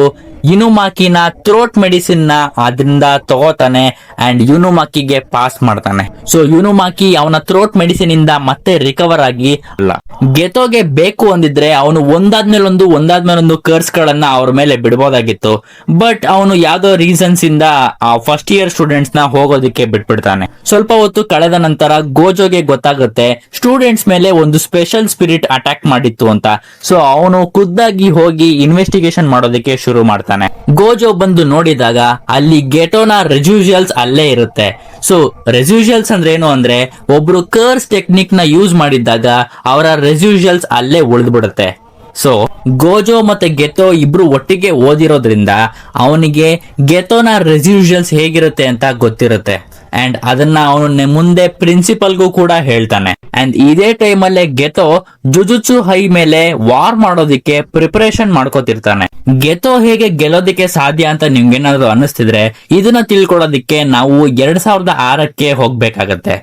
ಯುನುಮಾಕಿನ ಥ್ರೋಟ್ ಮೆಡಿಸಿನ್ ನ ಅದರಿಂದ ತಗೋತಾನೆ ಅಂಡ್ ಯುನುಮಾಕಿಗೆ ಪಾಸ್ ಮಾಡ್ತಾನೆ. ಸೊ ಯುನುಮಾಕಿ ಅವನ ಥ್ರೋಟ್ ಮೆಡಿಸಿನ್ ಇಂದ ಮತ್ತೆ ರಿಕವರ್ ಆಗಿ ಅಲ್ಲ. ಗೆಟೋಗೆ ಬೇಕು ಅಂದಿದ್ರೆ ಅವನು ಒಂದಾದ್ಮೇಲೊಂದು ಕರ್ಸ್ ಗಳನ್ನ ಅವ್ರ ಮೇಲೆ ಬಿಡಬಹುದಾಗಿತ್ತು. ಬಟ್ ಅವನು ಯಾವ್ದೋ ರೀಸನ್ಸ್ ಇಂದ ಆ ಫಸ್ಟ್ ಇಯರ್ ಸ್ಟೂಡೆಂಟ್ಸ್ ನ ಹೋಗೋದಕ್ಕೆ ಬಿಟ್ಬಿಡ್ತಾನೆ. ಸ್ವಲ್ಪ ಹೊತ್ತು ಕಳೆದ ನಂತರ ಗೋಜೋಗೆ ಗೊತ್ತಾಗುತ್ತೆ ಸ್ಟೂಡೆಂಟ್ಸ್ ಮೇಲೆ ಒಂದು ಸ್ಪೆಷಲ್ ಸ್ಪಿರಿಟ್ ಅಟ್ಯಾಕ್ ಮಾಡಿತ್ತು ಅಂತ. ಸೊ ಅವನು ಖುದ್ದಾಗಿ ಹೋಗಿ ಇನ್ವೆಸ್ಟಿಗೇಷನ್ ಮಾಡೋದಕ್ಕೆ ಶುರು ಮಾಡ್ತಾನೆ. ಗೋಜೋ ಬಂದು ನೋಡಿದಾಗ ಅಲ್ಲಿ ಗೆಟೋನ ರೆಸ್ಯೂಷಲ್ಸ್ ಅಲ್ಲೇ ಇರುತ್ತೆ. ಸೊ ರೆಸ್ಯೂಷಲ್ಸ್ ಅಂದ್ರೆ ಏನು ಅಂದ್ರೆ ಒಬ್ರು ಕರ್ಸ್ ಟೆಕ್ನಿಕ್ ನ ಯೂಸ್ ಮಾಡಿದಾಗ ಅವರ ರೆಸ್ಯೂಷಲ್ಸ್ ಅಲ್ಲೇ ಉಳಿದ್ಬಿಡುತ್ತೆ. ಸೊ ಗೋಜೋ ಮತ್ತೆ ಗೆಟೋ ಇಬ್ರು ಒಟ್ಟಿಗೆ ಓದಿರೋದ್ರಿಂದ ಅವನಿಗೆ ಗೆಟೋನ ರೆಸ್ಯೂಷಲ್ಸ್ ಹೇಗಿರುತ್ತೆ ಅಂತ ಗೊತ್ತಿರುತ್ತೆ. ಅಂಡ್ ಅದನ್ನ ಅವನು ಮುಂದೆ ಪ್ರಿನ್ಸಿಪಲ್ಗೂ ಕೂಡ ಹೇಳ್ತಾನೆ. ಅಂಡ್ ಇದೇ ಟೈಮ್ ಅಲ್ಲೇ ಗೆಟೋ ಜುಜುತ್ಸು ಹೈ ಮೇಲೆ ವಾರ್ ಮಾಡೋದಿಕ್ಕೆ ಪ್ರಿಪರೇಷನ್ ಮಾಡ್ಕೋತಿರ್ತಾನೆ. ಗೆಟೋ ಹೇಗೆ ಗೆಲ್ಲೋದಿಕ್ಕೆ ಸಾಧ್ಯ ಅಂತ ನಿಮ್ಗೇನಾದ್ರು ಅನಿಸ್ತಿದ್ರೆ ಇದನ್ನ ತಿಳ್ಕೊಳ್ಳೋದಿಕ್ಕೆ ನಾವು 2006ಕ್ಕೆ ಹೋಗ್ಬೇಕಾಗತ್ತೆ.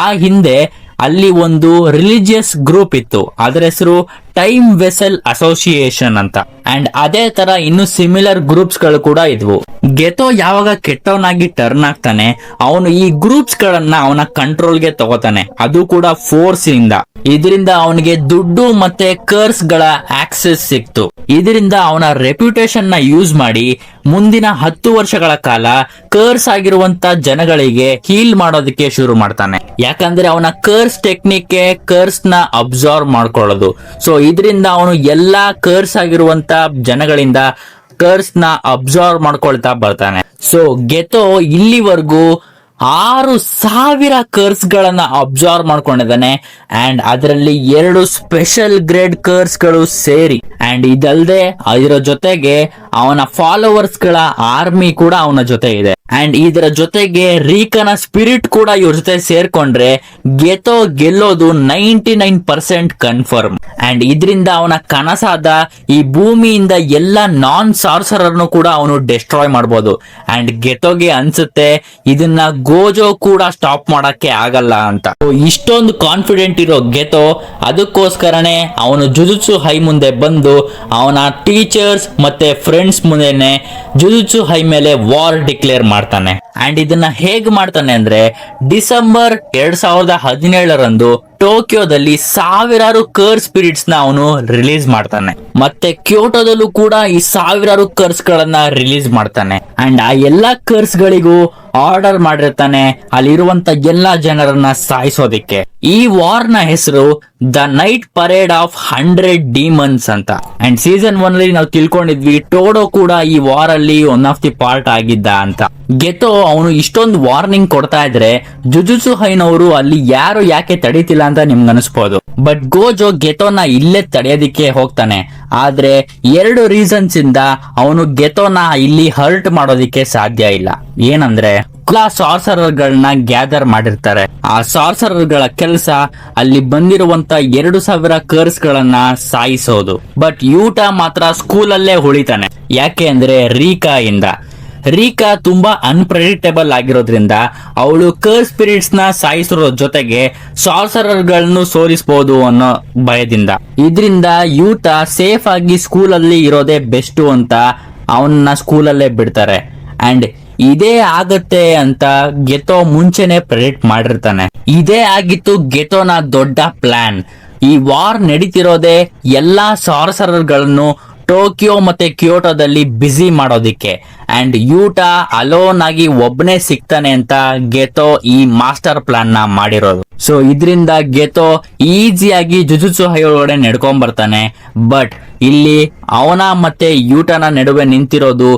ಆ ಹಿಂದೆ ಅಲ್ಲಿ ಒಂದು ರಿಲಿಜಿಯಸ್ ಗ್ರೂಪ್ ಇತ್ತು. ಅದರ ಹೆಸರು ಟೈಮ್ ವೆಸಲ್ ಅಸೋಸಿಯೇಷನ್ ಅಂತ. ಅಂಡ್ ಅದೇ ತರ ಇನ್ನು ಸಿಮಿಲರ್ ಗ್ರೂಪ್ಸ್ ಗಳು ಕೂಡ ಇದ್ವು. ಗೆತೋ ಯಾವಾಗ ಕೆಟ್ಟವನಾಗಿ ಟರ್ನ್ ಆಗ್ತಾನೆ, ಅವನು ಈ ಗ್ರೂಪ್ಸ್ ಗಳನ್ನ ಅವನ ಕಂಟ್ರೋಲ್ಗೆ ತಗೋತಾನೆ, ಅದು ಕೂಡ ಫೋರ್ಸ್ ಇಂದ. ಇದರಿಂದ ಅವನಿಗೆ ದುಡ್ಡು ಮತ್ತೆ ಕರ್ಸ್ ಗಳ ಆಕ್ಸೆಸ್ ಸಿಕ್ತು. ಇದರಿಂದ ಅವನ ರೆಪ್ಯುಟೇಷನ್ ನ ಯೂಸ್ ಮಾಡಿ ಮುಂದಿನ 10 ವರ್ಷಗಳ ಕಾಲ ಕರ್ಸ್ ಆಗಿರುವಂತ ಜನಗಳಿಗೆ ಹೀಲ್ ಮಾಡೋದಕ್ಕೆ ಶುರು ಮಾಡ್ತಾನೆ. ಯಾಕಂದ್ರೆ ಅವನ ಕರ್ಸ್ ಟೆಕ್ನಿಕ್ ಕರ್ಸ್ ನ ಅಬ್ಸಾರ್ವ್ ಮಾಡ್ಕೊಳ್ಳೋದು. ಸೊ ಇದರಿಂದ ಅವನು ಎಲ್ಲಾ ಕರ್ಸ್ ಆಗಿರುವಂತ ಜನಗಳಿಂದ ಕರ್ಸ್ ನ ಅಬ್ಸಾರ್ವ್ ಮಾಡ್ಕೊಳ್ತಾ ಬರ್ತಾನೆ. ಸೊ ಗೆತೋ ಇಲ್ಲಿವರೆಗೂ 6,000 ಕರ್ಸ್ ಗಳನ್ನ ಅಬ್ಸಾರ್ವ್ ಮಾಡ್ಕೊಂಡಿದ್ದಾನೆ. ಅಂಡ್ ಅದರಲ್ಲಿ 2 ಸ್ಪೆಷಲ್ ಗ್ರೇಡ್ ಕರ್ಸ್ ಗಳು ಸೇರಿ, ಅಂಡ್ ಇದಲ್ಲದೆ ಅದರ ಜೊತೆಗೆ ಅವನ ಫಾಲೋವರ್ಸ್ ಗಳ ಆರ್ಮಿ ಕೂಡ ಅವನ ಜೊತೆ ಇದೆ. ಅಂಡ್ ಇದರ ಜೊತೆಗೆ ರೀಕನ ಸ್ಪಿರಿಟ್ ಕೂಡ ಇವ್ರ ಜೊತೆ ಸೇರ್ಕೊಂಡ್ರೆ ಗೆತೋ ಗೆಲ್ಲೋದು 99% ಕನ್ಫರ್ಮ್. ಅಂಡ್ ಇದರಿಂದ ಅವನ ಕನಸಾದ ಈ ಭೂಮಿಯಿಂದ ಎಲ್ಲ ನಾನ್ ಸಾರ್ಸರರ್ನು ಕೂಡ ಅವನು ಡೆಸ್ಟ್ರಾಯ್ ಮಾಡಬಹುದು. ಅಂಡ್ ಗೆತೋಗೆ ಅನ್ಸುತ್ತೆ ಇದನ್ನ ಗೋಜೋ ಕೂಡ ಸ್ಟಾಪ್ ಮಾಡಕ್ಕೆ ಆಗಲ್ಲ ಅಂತ. ಇಷ್ಟೊಂದು ಕಾನ್ಫಿಡೆಂಟ್ ಇರೋ ಗೆತೋ ಅದಕ್ಕೋಸ್ಕರನೇ ಅವನು ಜುಜುತ್ಸು ಹೈ ಮುಂದೆ ಬಂದು ಅವನ ಟೀಚರ್ಸ್ ಮತ್ತೆ ಫ್ರೆಂಡ್ಸ್ ಮುಂದೆನೆ ಜುಜುತ್ಸು ಹೈ ಮೇಲೆ ವಾರ್ ಡಿಕ್ಲೇರ್ ಮಾಡ್ತಾನೆ. ಅಂಡ್ ಇದನ್ನ ಹೇಗ್ ಮಾಡ್ತಾನೆ ಅಂದ್ರೆ ಡಿಸೆಂಬರ್ 2017 ಟೋಕಿಯೋದಲ್ಲಿ 1000 ಕರ್ಸ್ ಸ್ಪಿರಿಟ್ಸ್ ನ ಅವನು ರಿಲೀಸ್ ಮಾಡ್ತಾನೆ. ಮತ್ತೆ ಕ್ಯೋಟೋದಲ್ಲೂ ಕೂಡ ಈ 1000 ಕರ್ಸ್ ಗಳನ್ನ ರಿಲೀಸ್ ಮಾಡ್ತಾನೆ. ಅಂಡ್ ಆ ಎಲ್ಲಾ ಕರ್ಸ್ ಗಳಿಗೂ ಆರ್ಡರ್ ಮಾಡಿರ್ತಾನೆ ಅಲ್ಲಿರುವಂತ ಎಲ್ಲಾ ಜನರನ್ನ ಸಾಯಿಸೋದಿಕ್ಕೆ. ಈ ವಾರ್ ನ ಹೆಸರು the night parade of 100 demons ಅಂತ. ಅಂಡ್ ಸೀಸನ್ 1 ಅಲ್ಲಿ ನಾವು ತಿಳ್ಕೊಂಡಿದ್ವಿ ಟೋಡೋ ಕೂಡ ಈ ವಾರ್ ಅಲ್ಲಿ ಒನ್ ಆಫ್ ದಿ ಪಾರ್ಟ್ ಆಗಿದ್ದ ಅಂತ. ಗೆತೋ ಅವನು ಇಷ್ಟೊಂದು ವಾರ್ನಿಂಗ್ ಕೊಡ್ತಾ ಇದ್ರೆ ಜುಜುತ್ಸು ಹೈನವರು ಅಲ್ಲಿ ಯಾರು ಯಾಕೆ ತಡೀತಿಲ್ಲ ಅಂತ ನಿಮ್ಗೆ ಅನಿಸ್ಬೋದು. ಬಟ್ ಗೋಜೋ ಗೆತೋನ ಇಲ್ಲೇ ತಡೆಯೋದಿಕ್ಕೆ ಹೋಗ್ತಾನೆ. ಆದ್ರೆ 2 ರೀಸನ್ಸ್ ಇಂದ ಅವನು ಗೆತೋನ ಇಲ್ಲಿ ಹರ್ಟ್ ಮಾಡೋದಿಕ್ಕೆ ಸಾಧ್ಯ ಇಲ್ಲ. ಏನಂದ್ರೆ ಸಾರ್ಸರರ್ ಗಳನ್ನ ಗ್ಯಾದರ್ ಮಾಡಿರ್ತಾರೆ. ಆ ಸಾರ್ಸರರ್ ಗಳ ಕೆಲಸ ಅಲ್ಲಿ ಬಂದಿರುವಂತ 2000 ಕರ್ಸ್ ಗಳನ್ನ ಸಾಯಿಸೋದು. ಬಟ್ ಯೂಟಾ ಮಾತ್ರ ಸ್ಕೂಲಲ್ಲೇ ಉಳಿತಾನೆ. ಯಾಕೆ ಅಂದ್ರೆ ರೀಕಾ ತುಂಬಾ ಅನ್ಪ್ರೆಡಿಕ್ಟೇಬಲ್ ಆಗಿರೋದ್ರಿಂದ ಅವಳು ಕರ್ಸ್ ಸ್ಪಿರಿಟ್ಸ್ ನ ಸಾಯಿಸೋ ಜೊತೆಗೆ ಸಾರ್ಸರರ್ ಗಳನ್ನು ಸೋಲಿಸಬಹುದು ಅನ್ನೋ ಭಯದಿಂದ. ಇದರಿಂದ ಯೂಟಾ ಸೇಫ್ ಆಗಿ ಸ್ಕೂಲಲ್ಲಿ ಇರೋದೇ ಬೆಸ್ಟ್ ಅಂತ ಅವನ್ನ ಸ್ಕೂಲಲ್ಲೇ ಬಿಡ್ತಾರೆ. ಅಂಡ್ ಇದೇ ಆಗತ್ತೆ ಅಂತ ಗೆತೋ ಮುಂಚೆನೆ ಪ್ರೆಡಿಕ್ಟ್ ಮಾಡಿರ್ತಾನೆ. ಇದೇ ಆಗಿತ್ತು ಗೆತೋನ ದೊಡ್ಡ ಪ್ಲಾನ್. ಈ ವಾರ್ ನಡೀತಿರೋದೇ ಎಲ್ಲಾ ಸಾರ್ಸರರ್ ಗಳನ್ನು ಟೋಕಿಯೋ ಮತ್ತೆ ಕ್ಯೋಟೋದಲ್ಲಿ ಬಿಸಿ ಮಾಡೋದಿಕ್ಕೆ. ಅಂಡ್ ಯೂಟಾ ಅಲೋನ್ ಆಗಿ ಒಬ್ಬನೇ ಸಿಗ್ತಾನೆ ಅಂತ ಗೆತೋ ಈ ಮಾಸ್ಟರ್ ಪ್ಲಾನ್ ನ ಮಾಡಿರೋದು. ಸೊ ಇದರಿಂದ ಗೆತೋ ಈಸಿಯಾಗಿ ಜುಜುತ್ಸು ಹೈ ಒಳಗಡೆ ನಡ್ಕೊಂಡ್ ಬರ್ತಾನೆ. ಬಟ್ ಇಲ್ಲಿ ಅವನ ಮತ್ತೆ ಯೂಟನ ನಡುವೆ ನಿಂತಿರೋದು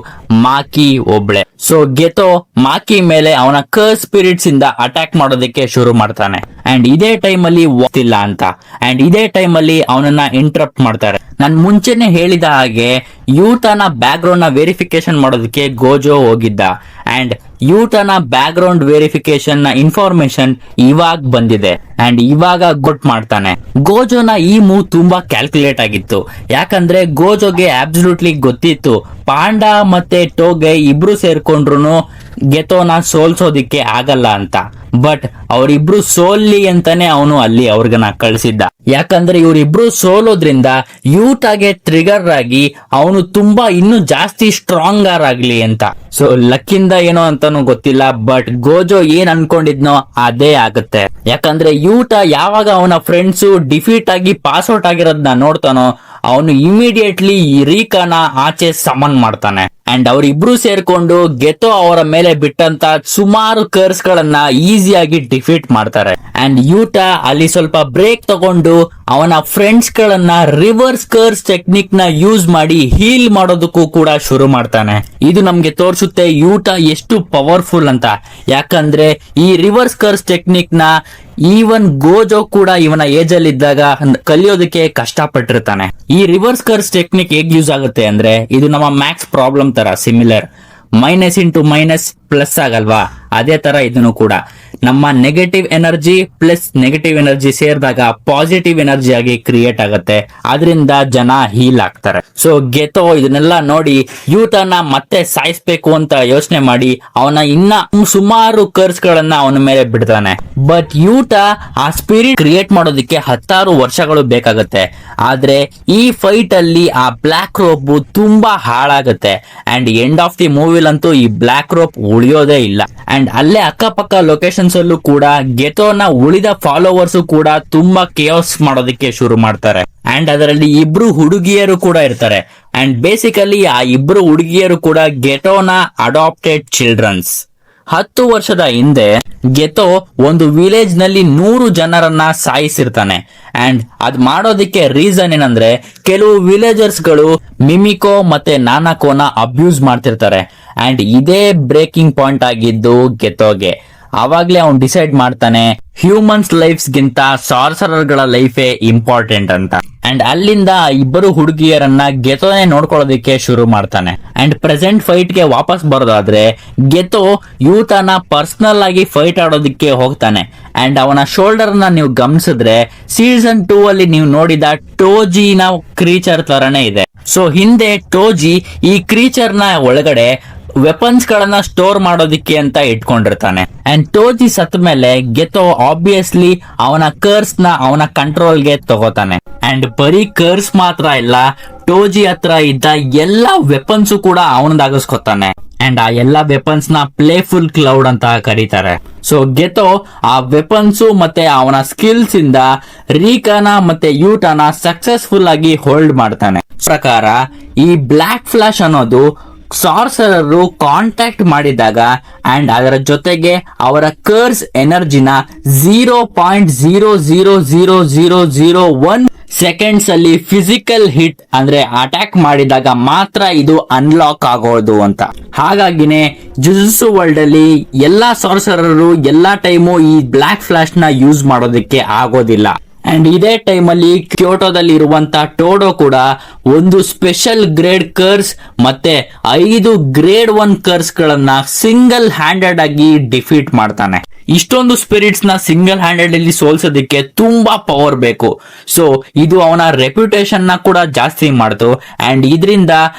ಮಾಕಿ ಒಬ್ಳೆ. ಸೊ ಗೆತೋ ಮಾಕಿ ಮೇಲೆ ಅವನ ಕರ್ಸ್ ಸ್ಪಿರಿಟ್ಸ್ ಇಂದ ಅಟ್ಯಾಕ್ ಮಾಡೋದಕ್ಕೆ ಶುರು ಮಾಡ್ತಾನೆ. ಅಂಡ್ ಇದೇ ಟೈಮ್ ಅಲ್ಲಿ ಇಲ್ಲ ಅಂತ. ಅಂಡ್ ಇದೇ ಟೈಮ್ ಅಲ್ಲಿ ಅವನನ್ನ ಇಂಟರಪ್ಟ್ ಮಾಡ್ತಾರೆ. ನಾನು ಮುಂಚೆನೆ ಹೇಳಿದ ಹಾಗೆ ಯೂಟನ ಬ್ಯಾಕ್ ಗ್ರೌಂಡ್ ನ ವೆರಿಫಿಕೇಶನ್ ಮಾಡೋದಕ್ಕೆ ಗೋಜೋ ಹೋಗಿದ್ದ. ಅಂಡ್ ಯೂಟನ ಬ್ಯಾಕ್ ಗ್ರೌಂಡ್ ವೆರಿಫಿಕೇಶನ್ ನ ಇನ್ಫಾರ್ಮೇಶನ್ ಇವಾಗ ಬಂದಿದೆ. ಅಂಡ್ ಇವಾಗ ಗೊತ್ತು ಮಾಡ್ತಾನೆ. ಗೋಜೋನ ಈ ಮೂವ್ ತುಂಬಾ ಕ್ಯಾಲ್ಕುಲೇಟ್ ಆಗಿತ್ತು. ಯಾಕಂದ್ರೆ ಗೋಜೋಗೆ ಅಬ್ಸಲ್ಯೂಟ್ಲಿ ಗೊತ್ತಿತ್ತು ಪಾಂಡಾ ಮತ್ತೆ ಟೋಗೆ ಇಬ್ರು ಸೇರ್ಕೊಂಡ್ರು ಗೆತೋನ ಸೋಲ್ಸೋದಿಕ್ಕೆ ಆಗಲ್ಲ ಅಂತ. ಬಟ್ ಅವರಿಬ್ರು ಸೋಲ್ಲಿ ಅಂತಾನೆ ಅವನು ಅಲ್ಲಿ ಅವ್ರಿಗನ್ನ ಕಳಿಸಿದ್ದ. ಯಾಕಂದ್ರೆ ಇವರಿಬ್ರು ಸೋಲೋದ್ರಿಂದ ಯೂಟಾಗೆ ಟ್ರಿಗರ್ ಆಗಿ ಅವನು ತುಂಬಾ ಇನ್ನು ಜಾಸ್ತಿ ಸ್ಟ್ರಾಂಗರ್ ಆಗ್ಲಿ ಅಂತ. ಸೊ ಲಕ್ಕಿಂದ ಏನೋ ಅಂತಾನು ಗೊತ್ತಿಲ್ಲ, ಬಟ್ ಗೋಜೋ ಏನ್ ಅನ್ಕೊಂಡಿದ್ನೋ ಅದೇ ಆಗುತ್ತೆ. ಯಾಕಂದ್ರೆ ಯೂಟಾ ಯಾವಾಗ ಅವನ ಫ್ರೆಂಡ್ಸ್ ಡಿಫೀಟ್ ಆಗಿ ಪಾಸ್ ಔಟ್ ಆಗಿರೋದನ್ನ ನೋಡ್ತಾನೋ ಅವನು ಇಮಿಡಿಯೇಟ್ಲಿ ರೀಕಾನ ಆಚೆ ಸಮನ್ ಮಾಡ್ತಾನೆ. ಅಂಡ್ ಅವರಿಬ್ರು ಸೇರ್ಕೊಂಡು ಗೆತೋ ಅವರ ಮೇಲೆ ಬಿಟ್ಟಂತ ಸುಮಾರು ಕರ್ಸ್ ಗಳನ್ನ ಈಸಿಯಾಗಿ ಡಿಫೀಟ್ ಮಾಡ್ತಾರೆ. ಅಂಡ್ ಯೂಟಾ ಅಲ್ಲಿ ಸ್ವಲ್ಪ ಬ್ರೇಕ್ ತಗೊಂಡು ಅವನ ಫ್ರೆಂಡ್ಸ್ ಗಳನ್ನ ರಿವರ್ಸ್ ಕರ್ಸ್ ಟೆಕ್ನಿಕ್ ನ ಯೂಸ್ ಮಾಡಿ ಹೀಲ್ ಮಾಡೋದಕ್ಕೂ ಕೂಡ ಶುರು ಮಾಡ್ತಾನೆ. ಇದು ನಮ್ಗೆ ತೋರಿಸುತ್ತೆ ಯೂಟಾ ಎಷ್ಟು ಪವರ್ಫುಲ್ ಅಂತ. ಯಾಕಂದ್ರೆ ಈ ರಿವರ್ಸ್ ಕರ್ಸ್ ಟೆಕ್ನಿಕ್ ನ ಈವನ್ ಗೋಜೋ ಕೂಡ ಇವನ ಏಜ್ ಅಲ್ಲಿ ಇದ್ದಾಗ ಕಲಿಯೋದಕ್ಕೆ ಕಷ್ಟಪಟ್ಟಿರ್ತಾನೆ. ಈ ರಿವರ್ಸ್ ಕರ್ಸ್ ಟೆಕ್ನಿಕ್ ಹೇಗ್ ಯೂಸ್ ಆಗುತ್ತೆ ಅಂದ್ರೆ ಇದು ನಮ್ಮ ಮ್ಯಾಕ್ಸ್ ಪ್ರಾಬ್ಲಮ್ ತರ similar. Minus into minus plus ಆಗಲ್ವಾ, ಅದೇ ತರ ಇದನ್ನು ಕೂಡ ನಮ್ಮ negative energy plus negative energy ಸೇರಿದಾಗ ಪಾಸಿಟಿವ್ ಎನರ್ಜಿ ಆಗಿ ಕ್ರಿಯೇಟ್ ಆಗುತ್ತೆ, ಅದರಿಂದ ಜನ ಹೀಲ್ ಆಗ್ತಾರೆ. ಸೊ ಗೆತೋ ಇದನ್ನೆಲ್ಲ ನೋಡಿ ಯೂತನ ಮತ್ತೆ ಸಾಯಿಸ್ಬೇಕು ಅಂತ ಯೋಚನೆ ಮಾಡಿ ಅವನ ಇನ್ನ ಸುಮಾರು ಕರ್ಸ್ ಗಳನ್ನ ಅವನ ಮೇಲೆ ಬಿಡ್ತಾನೆ. ಬಟ್ ಯೂಟ ಆ ಸ್ಪಿರಿಟ್ ಕ್ರಿಯೇಟ್ ಮಾಡೋದಕ್ಕೆ 10 ವರ್ಷಗಳು ಬೇಕಾಗುತ್ತೆ. ಆದ್ರೆ ಈ ಫೈಟ್ ಅಲ್ಲಿ ಆ ಬ್ಲಾಕ್ ರೋಪ್ ತುಂಬಾ ಹಾಳಾಗುತ್ತೆ ಅಂಡ್ ಎಂಡ್ ಆಫ್ ದಿ ಮೂವಿಲಂತೂ ಈ ಬ್ಲಾಕ್ ರೋಪ್ ಉಳಿಯೋದೇ ಇಲ್ಲ. ಅಂಡ್ ಅಲ್ಲೇ ಅಕ್ಕಪಕ್ಕ ಲೊಕೇಶನ್ಸ್ ಅಲ್ಲೂ ಕೂಡ ಗೆತೋನ ಉಳಿದ ಫಾಲೋವರ್ಸ್ ಕೂಡ ತುಂಬಾ ಕೇಸ್ ಮಾಡೋದಕ್ಕೆ ಶುರು ಮಾಡ್ತಾರೆ. ಅಂಡ್ ಅದರಲ್ಲಿ ಇಬ್ರು ಹುಡುಗಿಯರು ಕೂಡ ಇರ್ತಾರೆ. ಅಂಡ್ ಬೇಸಿಕಲಿ ಆ ಇಬ್ರು ಹುಡುಗಿಯರು ಕೂಡ ಗೆತೋನ ಅಡಾಪ್ಟೆಡ್ ಚಿಲ್ಡ್ರನ್ಸ್. 10 ವರ್ಷದ ಹಿಂದೆ ಗೆತೋ ಒಂದು ವಿಲೇಜ್ ನಲ್ಲಿ 100 ಜನರನ್ನ ಸಾಯಿಸಿರ್ತಾನೆ. ಅಂಡ್ ಅದ್ ಮಾಡೋದಿಕ್ಕೆ ರೀಸನ್ ಏನಂದ್ರೆ ಕೆಲವು ವಿಲೇಜರ್ಸ್ ಗಳು ಮಿಮಿಕೋ ಮತ್ತೆ ನಾನಾಕೋನ ಅಬ್ಯೂಸ್ ಮಾಡ್ತಿರ್ತಾರೆ. ಅಂಡ್ ಇದೇ ಬ್ರೇಕಿಂಗ್ ಪಾಯಿಂಟ್ ಆಗಿದ್ದು ಗೆತೋಗೆ. ಆವಾಗ್ಲೇ ಅವ್ನು ಡಿಸೈಡ್ ಮಾಡ್ತಾನೆ ಹ್ಯೂಮನ್ಸ್ ಲೈಫ್ಸ್ ಗಿಂತ ಸಾರ್ಸರರ್ ಗಳ ಲೈಫೇ ಇಂಪಾರ್ಟೆಂಟ್ ಅಂತ. ಅಂಡ್ ಅಲ್ಲಿಂದ ಇಬ್ಬರು ಹುಡುಗಿಯರನ್ನ ಗೆತೋನೇ ನೋಡ್ಕೊಳ್ಳೋದಕ್ಕೆ ಶುರು ಮಾಡ್ತಾನೆ. ಅಂಡ್ ಪ್ರೆಸೆಂಟ್ ಫೈಟ್ ಗೆ ವಾಪಸ್ ಬರೋದಾದ್ರೆ ಗೆತೋ ಯೂತನ ಪರ್ಸನಲ್ ಆಗಿ ಫೈಟ್ ಆಡೋದಕ್ಕೆ ಹೋಗ್ತಾನೆ. ಅಂಡ್ ಅವನ ಶೋಲ್ಡರ್ ನ ನೀವು ಗಮನಿಸಿದ್ರೆ ಸೀಸನ್ 2 ಅಲ್ಲಿ ನೀವು ನೋಡಿದ ಟೋಜಿನ ಕ್ರೀಚರ್ ತರನೇ ಇದೆ. ಸೊ ಹಿಂದೆ ಟೋಜಿ ಈ ಕ್ರೀಚರ್ ನ ಒಳಗಡೆ ವೆಪನ್ಸ್ ಗಳನ್ನ ಸ್ಟೋರ್ ಮಾಡೋದಿಕ್ಕೆ ಅಂತ ಇಟ್ಕೊಂಡಿರ್ತಾನೆ. ಅಂಡ್ ಟೋಜಿ ಸತ್ತ ಮೇಲೆ ಗೆತೋ ಆಬ್ವಿಯಸ್ಲಿ ಅವನ ಕರ್ಸ್ ನ ಅವನ ಕಂಟ್ರೋಲ್ ಗೆ ತಗೋತಾನೆ. ಅಂಡ್ ಬರೀ ಕರ್ಸ್ ಮಾತ್ರ ಇಲ್ಲ, ಟೋಜಿ ಹತ್ರ ಇದ್ದ ಎಲ್ಲಾ ವೆಪನ್ಸ್ ಕೂಡ ಅವನದಾಗಿಸ್ಕೊತಾನೆ. ಅಂಡ್ ಆ ಎಲ್ಲಾ ವೆಪನ್ಸ್ ನ ಪ್ಲೇಫುಲ್ ಕ್ಲೌಡ್ ಅಂತ ಕರೀತಾರೆ. ಸೊ ಗೆತೋ ಆ ವೆಪನ್ಸ್ ಮತ್ತೆ ಅವನ ಸ್ಕಿಲ್ಸ್ ಇಂದ ರೀಕಾನ ಮತ್ತೆ ಯೂಟನ ಸಕ್ಸಸ್ಫುಲ್ ಆಗಿ ಹೋಲ್ಡ್ ಮಾಡ್ತಾನೆ. ಪ್ರಕಾರ ಈ ಬ್ಲಾಕ್ ಫ್ಲಾಶ್ ಅನ್ನೋದು ಸಾರ್ಸರರು ಕಾಂಟ್ಯಾಕ್ಟ್ ಮಾಡಿದಾಗ ಅಂಡ್ ಅದರ ಜೊತೆಗೆ ಅವರ ಕರ್ಸ್ ಎನರ್ಜಿನ 0.0000001 ಸೆಕೆಂಡ್ಸ್ ಅಲ್ಲಿ ಫಿಸಿಕಲ್ ಹಿಟ್ ಅಂದ್ರೆ ಅಟ್ಯಾಕ್ ಮಾಡಿದಾಗ ಮಾತ್ರ ಇದು ಅನ್ಲಾಕ್ ಆಗೋದು ಅಂತ. ಹಾಗಾಗಿನೇ ಜುಜುತ್ಸು ವರ್ಲ್ಡ್ ಅಲ್ಲಿ ಎಲ್ಲಾ ಸಾರ್ಸರರು ಎಲ್ಲಾ ಟೈಮು ಈ ಬ್ಲಾಕ್ ಫ್ಲಾಶ್ ನ ಯೂಸ್ ಮಾಡೋದಕ್ಕೆ ಆಗೋದಿಲ್ಲ. ಅಂಡ್ ಇದೇ ಟೈಮ್ ಅಲ್ಲಿ ಕ್ಯೋಟೋದಲ್ಲಿ ಇರುವಂತ ಟೋಡೋ ಕೂಡ ಒಂದು ಸ್ಪೆಷಲ್ ಗ್ರೇಡ್ ಕರ್ಸ್ ಮತ್ತೆ 5 ಗ್ರೇಡ್ 1 ಕರ್ಸ್ ಗಳನ್ನ ಸಿಂಗಲ್ ಹ್ಯಾಂಡೆಡ್ ಆಗಿ ಡಿಫೀಟ್ ಮಾಡ್ತಾನೆ. ಇಷ್ಟೊಂದು ಸ್ಪಿರಿಟ್ಸ್ ನ ಸಿಂಗಲ್ ಹ್ಯಾಂಡೆಡ್ ಅಲ್ಲಿ ಸೋಲ್ಸೋದಕ್ಕೆ ತುಂಬಾ ಪವರ್ ಬೇಕು. ಸೊ ಇದು ಅವನ ರೆಪ್ಯುಟೇಷನ್ ನ ಕೂಡ ಜಾಸ್ತಿ ಮಾಡ್ತು. ಅಂಡ್ ಇದರಿಂದ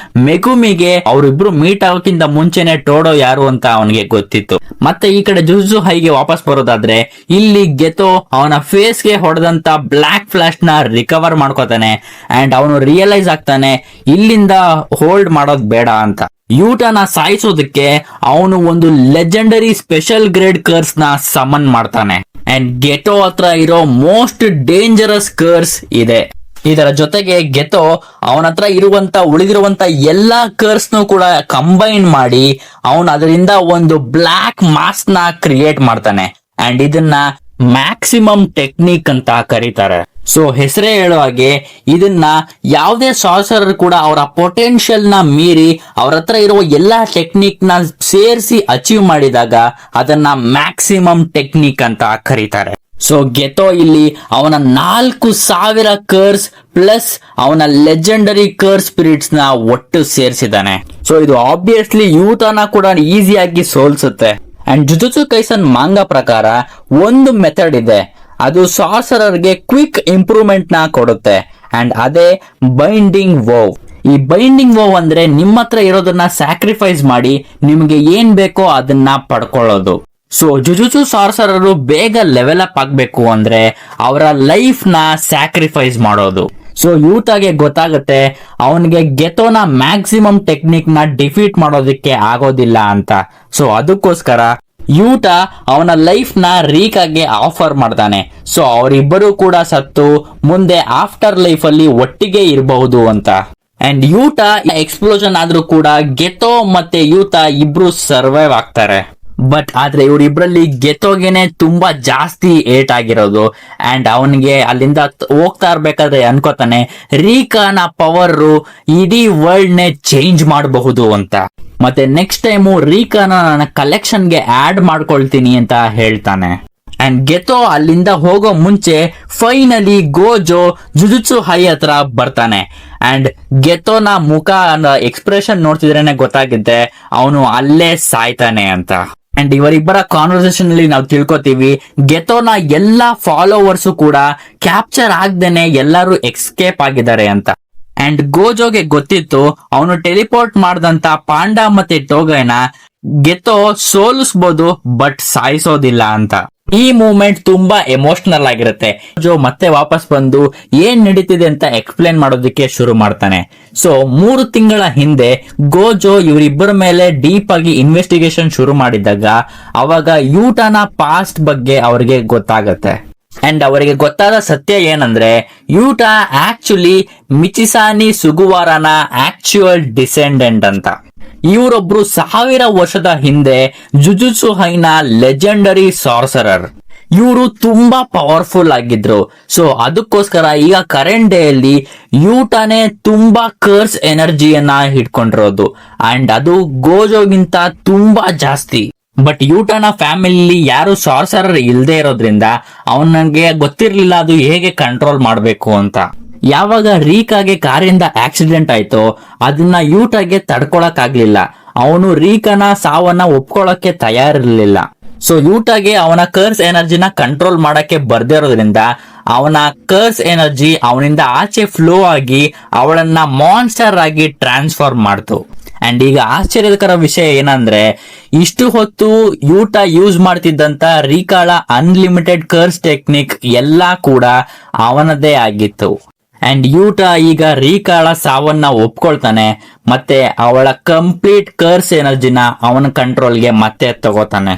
ಮೆಗುಮಿಗೆ ಅವರಿಬ್ರು ಮೀಟ್ ಆಗೋಕ್ಕಿಂತ ಮುಂಚೆನೆ ಟೋಡೋ ಯಾರು ಅಂತ ಅವನಿಗೆ ಗೊತ್ತಿತ್ತು. ಮತ್ತೆ ಈ ಕಡೆ ಜುಜುತ್ಸು ಹೈಗೆ ವಾಪಸ್ ಬರೋದಾದ್ರೆ ಇಲ್ಲಿ ಗೆತೋ ಅವನ ಫೇಸ್ ಗೆ ಹೊಡೆದಂತ ಬ್ಲಾಕ್ ಫ್ಲಾಶ್ ನ ರಿಕವರ್ ಮಾಡ್ಕೋತಾನೆ. ಅಂಡ್ ಅವನು ರಿಯಲೈಸ್ ಆಗ್ತಾನೆ ಇಲ್ಲಿಂದ ಹೋಲ್ಡ್ ಮಾಡೋದ್ ಬೇಡ ಅಂತ. ಯೂಟನ ಸಾಯಿಸೋದಕ್ಕೆ ಅವನು ಒಂದು ಲೆಜೆಂಡರಿ ಸ್ಪೆಷಲ್ ಗ್ರೇಡ್ ಕರ್ಸ್ ನ ಸಮನ್ ಮಾಡ್ತಾನೆ. ಅಂಡ್ ಗೆತೋ ಹತ್ರ ಇರೋ ಮೋಸ್ಟ್ ಡೇಂಜರಸ್ ಕರ್ಸ್ ಇದೆ. ಇದರ ಜೊತೆಗೆ ಗೆತೋ ಅವನ ಹತ್ರ ಉಳಿದಿರುವಂತ ಎಲ್ಲಾ ಕರ್ಸ್ ನು ಕೂಡ ಕಂಬೈನ್ ಮಾಡಿ ಅವನು ಅದರಿಂದ ಒಂದು ಬ್ಲಾಕ್ ಮಾಸ್ಕ್ ನ ಕ್ರಿಯೇಟ್ ಮಾಡ್ತಾನೆ. ಅಂಡ್ ಇದನ್ನ ಮ್ಯಾಕ್ಸಿಮಮ್ ಟೆಕ್ನಿಕ್ ಅಂತ ಕರೀತಾರೆ. ಸೊ ಹೆಸರೇ ಹೇಳೋ ಹಾಗೆ ಇದನ್ನ ಯಾವುದೇ ಸಾರ್ಸರರ್ ಕೂಡ ಅವರ ಪೊಟೆನ್ಶಿಯಲ್ ನ ಮೀರಿ ಅವ್ರ ಹತ್ರ ಇರುವ ಎಲ್ಲಾ ಟೆಕ್ನಿಕ್ ನ ಸೇರಿಸಿ ಅಚೀವ್ ಮಾಡಿದಾಗ ಅದನ್ನ ಮ್ಯಾಕ್ಸಿಮಮ್ ಟೆಕ್ನಿಕ್ ಅಂತ ಕರೀತಾರೆ. ಸೊ ಗೆತೋ ಇಲ್ಲಿ ಅವನ 4000 ಕರ್ಸ್ ಪ್ಲಸ್ ಅವನ ಲೆಜೆಂಡರಿ ಕರ್ಸ್ ಸ್ಪಿರಿಟ್ಸ್ ನ ಒಟ್ಟು ಸೇರಿಸಿದಾನೆ. ಸೊ ಇದು ಆಬ್ವಿಯಸ್ಲಿ ಯೂತನ ಕೂಡ ಈಸಿಯಾಗಿ ಸೋಲ್ಸುತ್ತೆ. ಅಂಡ್ ಜುಜುತ್ಸು ಕೈಸನ್ ಮಾಂಗಾ ಪ್ರಕಾರ ಒಂದು ಮೆಥಡ್ ಇದೆ, ಅದು ಸಾರ್ಸರರ್ಗೆ ಕ್ವಿಕ್ ಇಂಪ್ರೂವ್ಮೆಂಟ್ ನ ಕೊಡುತ್ತೆ. ಅಂಡ್ ಅದೇ ಬೈಂಡಿಂಗ್ ವೋವ್. ಈ ಬೈಂಡಿಂಗ್ ವೋವ್ ಅಂದ್ರೆ ನಿಮ್ಮ ಹತ್ರ ಇರೋದನ್ನ ಸ್ಯಾಕ್ರಿಫೈಸ್ ಮಾಡಿ ನಿಮ್ಗೆ ಏನ್ ಬೇಕೋ ಅದನ್ನ ಪಡ್ಕೊಳ್ಳೋದು. ಸೊ ಜುಜುತ್ಸು ಸಾರ್ಸರರು ಬೇಗ ಲೆವೆಲ್ ಅಪ್ ಆಗ್ಬೇಕು ಅಂದ್ರೆ ಅವರ ಲೈಫ್ ನ ಸ್ಯಾಕ್ರಿಫೈಸ್ ಮಾಡೋದು. ಸೊ ಯೂತಾಗೆ ಗೊತ್ತಾಗುತ್ತೆ ಅವನಿಗೆ ಗೆತೋನ ಮ್ಯಾಕ್ಸಿಮಮ್ ಟೆಕ್ನಿಕ್ ನ ಡಿಫೀಟ್ ಮಾಡೋದಕ್ಕೆ ಆಗೋದಿಲ್ಲ ಅಂತ. ಸೊ ಅದಕ್ಕೋಸ್ಕರ ಯೂಟ ಅವನ ಲೈಫ್ ನ ರೀಕಾಗೆ ಆಫರ್ ಮಾಡ್ತಾನೆ. ಸೊ ಅವರಿಬ್ಬರು ಕೂಡ ಸತ್ತು ಮುಂದೆ ಆಫ್ಟರ್ ಲೈಫ್ ಅಲ್ಲಿ ಒಟ್ಟಿಗೆ ಇರಬಹುದು ಅಂತ. ಅಂಡ್ ಯೂಟ ಎಕ್ಸ್ಪ್ಲೋಷನ್ ಆದ್ರೂ ಕೂಡ ಗೆತೋ ಮತ್ತೆ ಯೂತ ಇಬ್ರು ಸರ್ವೈವ್ ಆಗ್ತಾರೆ. ಬಟ್ ಆದ್ರೆ ಇವರಿಬ್ರಲ್ಲಿ ಗೆತೋಗೆನೆ ತುಂಬಾ ಜಾಸ್ತಿ ಏಟ್ ಆಗಿರೋದು. ಅಂಡ್ ಅವನಿಗೆ ಅಲ್ಲಿಂದ ಹೋಗ್ತಾ ಇರ್ಬೇಕಾದ್ರೆ ಅನ್ಕೋತಾನೆ ರೀಕಾನ ಪವರ್ ಇಡೀ ವರ್ಲ್ಡ್ ನೇ ಚೇಂಜ್ ಮಾಡಬಹುದು ಅಂತ. ಮತ್ತೆ ನೆಕ್ಸ್ಟ್ ಟೈಮು ರೀಕಾನ ನನ್ನ ಕಲೆಕ್ಷನ್ ಗೆ ಆಡ್ ಮಾಡ್ಕೊಳ್ತೀನಿ ಅಂತ ಹೇಳ್ತಾನೆ. ಅಂಡ್ ಗೆತೋ ಅಲ್ಲಿಂದ ಹೋಗೋ ಮುಂಚೆ ಫೈನಲಿ ಗೋಜೋ ಜುಜುತ್ಸು ಹೈ ಹತ್ರ ಬರ್ತಾನೆ. ಅಂಡ್ ಗೆತೋನ ಮುಖ ಎಕ್ಸ್ಪ್ರೆಷನ್ ನೋಡ್ತಿದ್ರೇನೆ ಗೊತ್ತಾಗುತ್ತೆ ಅವನು ಅಲ್ಲೇ ಸಾಯ್ತಾನೆ ಅಂತ. ಅಂಡ್ ಇವರಿಬ್ಬರ ಕಾನ್ವರ್ಸೇಷನ್ ಅಲ್ಲಿ ನಾವು ತಿಳ್ಕೊತೀವಿ ಗೆತೋನ ಎಲ್ಲಾ ಫಾಲೋವರ್ಸ್ ಕೂಡ ಕ್ಯಾಪ್ಚರ್ ಆಗ್ದೇನೆ ಎಲ್ಲರೂ ಎಸ್ಕೇಪ್ ಆಗಿದ್ದಾರೆ ಅಂತ. ಅಂಡ್ ಗೋಜೋಗೆ ಗೊತ್ತಿತ್ತು ಅವನು ಟೆಲಿಪೋರ್ಟ್ ಮಾಡಿದಂತ ಪಾಂಡಾ ಮತ್ತೆ ಟೋಗೈನ ಗೆತೋ ಸೋಲಿಸಬಹುದು ಬಟ್ ಸಾಯಿಸೋದಿಲ್ಲ ಅಂತ. ಈ ಮೂವ್ಮೆಂಟ್ ತುಂಬಾ ಎಮೋಷನಲ್ ಆಗಿರುತ್ತೆ. ಜೋ ಮತ್ತೆ ವಾಪಸ್ ಬಂದು ಏನ್ ನಡೀತಿದೆ ಅಂತ ಎಕ್ಸ್ಪ್ಲೇನ್ ಮಾಡೋದಕ್ಕೆ ಶುರು ಮಾಡ್ತಾನೆ. ಸೊ 3 ತಿಂಗಳ ಹಿಂದೆ ಗೋಜೋ ಇವರಿಬ್ಬರ ಮೇಲೆ ಡೀಪ್ ಆಗಿ ಇನ್ವೆಸ್ಟಿಗೇಷನ್ ಶುರು ಮಾಡಿದಾಗ ಅವಾಗ ಯೂಟಾನ ಪಾಸ್ಟ್ ಬಗ್ಗೆ ಅವರಿಗೆ ಗೊತ್ತಾಗತ್ತೆ. ಅಂಡ್ ಅವರಿಗೆ ಗೊತ್ತಾದ ಸತ್ಯ ಏನಂದ್ರೆ ಯೂಟಾ ಆಕ್ಚುಲಿ ಮಿಚಿಸಾನಿ ಸುಗುವಾರನ ಆಕ್ಚುಯಲ್ ಡಿಸೆಂಡೆಂಟ್ ಅಂತ. ಇವರೊಬ್ರು 1000 ವರ್ಷದ ಹಿಂದೆ ಜುಜುತ್ಸು ಹೈನ ಲೆಜೆಂಡರಿ ಸಾರ್ಸರರ್. ಇವರು ತುಂಬಾ ಪವರ್ಫುಲ್ ಆಗಿದ್ರು. ಸೊ ಅದಕ್ಕೋಸ್ಕರ ಈಗ ಕರೆಂಟ್ ಡೇ ಅಲ್ಲಿ ಯೂಟಾನೇ ತುಂಬಾ ಕರ್ಸ್ ಎನರ್ಜಿಯನ್ನ ಹಿಡ್ಕೊಂಡಿರೋದು. ಅಂಡ್ ಅದು ಗೋಜೋಗಿಂತ ತುಂಬಾ ಜಾಸ್ತಿ. ಬಟ್ ಯೂಟಾನ ಫ್ಯಾಮಿಲಿ ಯಾರು ಸಾರ್ಸರರ್ ಇಲ್ದೇ ಇರೋದ್ರಿಂದ ಅವನಿಗೆ ಗೊತ್ತಿರ್ಲಿಲ್ಲ ಅದು ಹೇಗೆ ಕಂಟ್ರೋಲ್ ಮಾಡಬೇಕು ಅಂತ. ಯಾವಾಗ ರೀಕಾಗೆ ಕಾರಿಂದ ಆಕ್ಸಿಡೆಂಟ್ ಆಯ್ತೋ ಅದನ್ನ ಯೂಟಾಗೆ ತಡ್ಕೊಳಕ್ ಆಗ್ಲಿಲ್ಲ. ಅವನು ರೀಕನ ಸಾವನ್ನ ಒಪ್ಕೊಳಕ್ಕೆ ತಯಾರಿರ್ಲಿಲ್ಲ. ಸೊ ಯೂಟಾಗೆ ಅವನ ಕರ್ಸ್ ಎನರ್ಜಿನ ಕಂಟ್ರೋಲ್ ಮಾಡಕ್ಕೆ ಬರ್ದೇ ಇರೋದ್ರಿಂದ ಅವನ ಕರ್ಸ್ ಎನರ್ಜಿ ಅವನಿಂದ ಆಚೆ ಫ್ಲೋ ಆಗಿ ಅವಳನ್ನ ಮಾನ್ಸ್ಟರ್ ಆಗಿ ಟ್ರಾನ್ಸ್ಫಾರ್ಮ್ ಮಾಡ್ತು. ಅಂಡ್ ಈಗ ಆಶ್ಚರ್ಯಕರ ವಿಷಯ ಏನಂದ್ರೆ ಇಷ್ಟು ಹೊತ್ತು ಯೂಟಾ ಯೂಸ್ ಮಾಡ್ತಿದ್ದಂತ ರೀಕಾಳ ಅನ್ಲಿಮಿಟೆಡ್ ಕರ್ಸ್ ಟೆಕ್ನಿಕ್ ಎಲ್ಲಾ ಕೂಡ ಅವನದೇ ಆಗಿತ್ತು. ಅಂಡ್ ಯೂಟಾ ಈಗ ರೀಕಾಳ ಸಾವನ್ನ ಒಪ್ಕೊಳ್ತಾನೆ ಮತ್ತೆ ಅವಳ ಕಂಪ್ಲೀಟ್ ಕರ್ಸ್ ಎನರ್ಜಿನ ಅವನ ಕಂಟ್ರೋಲ್ಗೆ ಮತ್ತೆ ತಗೋತಾನೆ.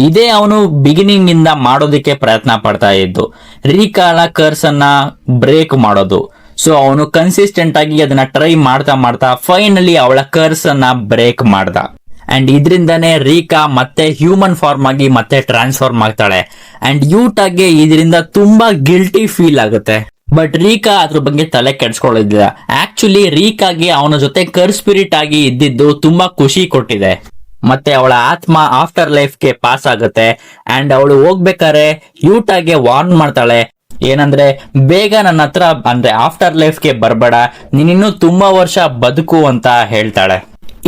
ಇದೇ ಅವನು ಬಿಗಿನಿಂಗ್ ಇಂದ ಮಾಡೋದಕ್ಕೆ ಪ್ರಯತ್ನ ಪಡ್ತಾ ಇದ್ದು, ರೀಕಾಳ ಕರ್ಸ್ ಅನ್ನ ಬ್ರೇಕ್ ಮಾಡೋದು. ಸೊ ಅವನು ಕನ್ಸಿಸ್ಟೆಂಟ್ ಆಗಿ ಅದನ್ನ ಟ್ರೈ ಮಾಡ್ತಾ ಮಾಡ್ತಾ ಫೈನಲಿ ಅವಳ ಕರ್ಸ್ ಅನ್ನ ಬ್ರೇಕ್ ಮಾಡ್ದ. ಅಂಡ್ ಇದರಿಂದಾನೇ ರೀಕಾ ಮತ್ತೆ ಹ್ಯೂಮನ್ ಫಾರ್ಮ್ ಆಗಿ ಮತ್ತೆ ಟ್ರಾನ್ಸ್ಫಾರ್ಮ್ ಆಗ್ತಾಳೆ. ಅಂಡ್ ಯೂಟಾಗೆ ಇದರಿಂದ ತುಂಬಾ ಗಿಲ್ಟಿ ಫೀಲ್ ಆಗುತ್ತೆ. ಬಟ್ ರೀಕಾ ಅದ್ರ ಬಗ್ಗೆ ತಲೆ ಕೆಡ್ಸ್ಕೊಳ್ಳೋದಿಲ್ಲ. ಆಕ್ಚುಲಿ ರೀಕಾಗೆ ಅವನ ಜೊತೆ ಕರ್ ಸ್ಪಿರಿಟ್ ಆಗಿ ಇದ್ದಿದ್ದು ತುಂಬಾ ಖುಷಿ ಕೊಟ್ಟಿದೆ. ಮತ್ತೆ ಅವಳ ಆತ್ಮ ಆಫ್ಟರ್ ಲೈಫ್ ಗೆ ಪಾಸ್ ಆಗುತ್ತೆ. ಅಂಡ್ ಅವಳು ಹೋಗ್ಬೇಕಾದ್ರೆ ಯೂಟಾಗೆ ವಾರ್ನ್ ಮಾಡ್ತಾಳೆ, ಏನಂದ್ರೆ ಬೇಗ ನನ್ನ ಹತ್ರ ಅಂದ್ರೆ ಆಫ್ಟರ್ ಲೈಫ್ ಗೆ ಬರ್ಬೇಡ, ನೀನಿನ್ನೂ ತುಂಬಾ ವರ್ಷ ಬದುಕು ಅಂತ ಹೇಳ್ತಾಳೆ.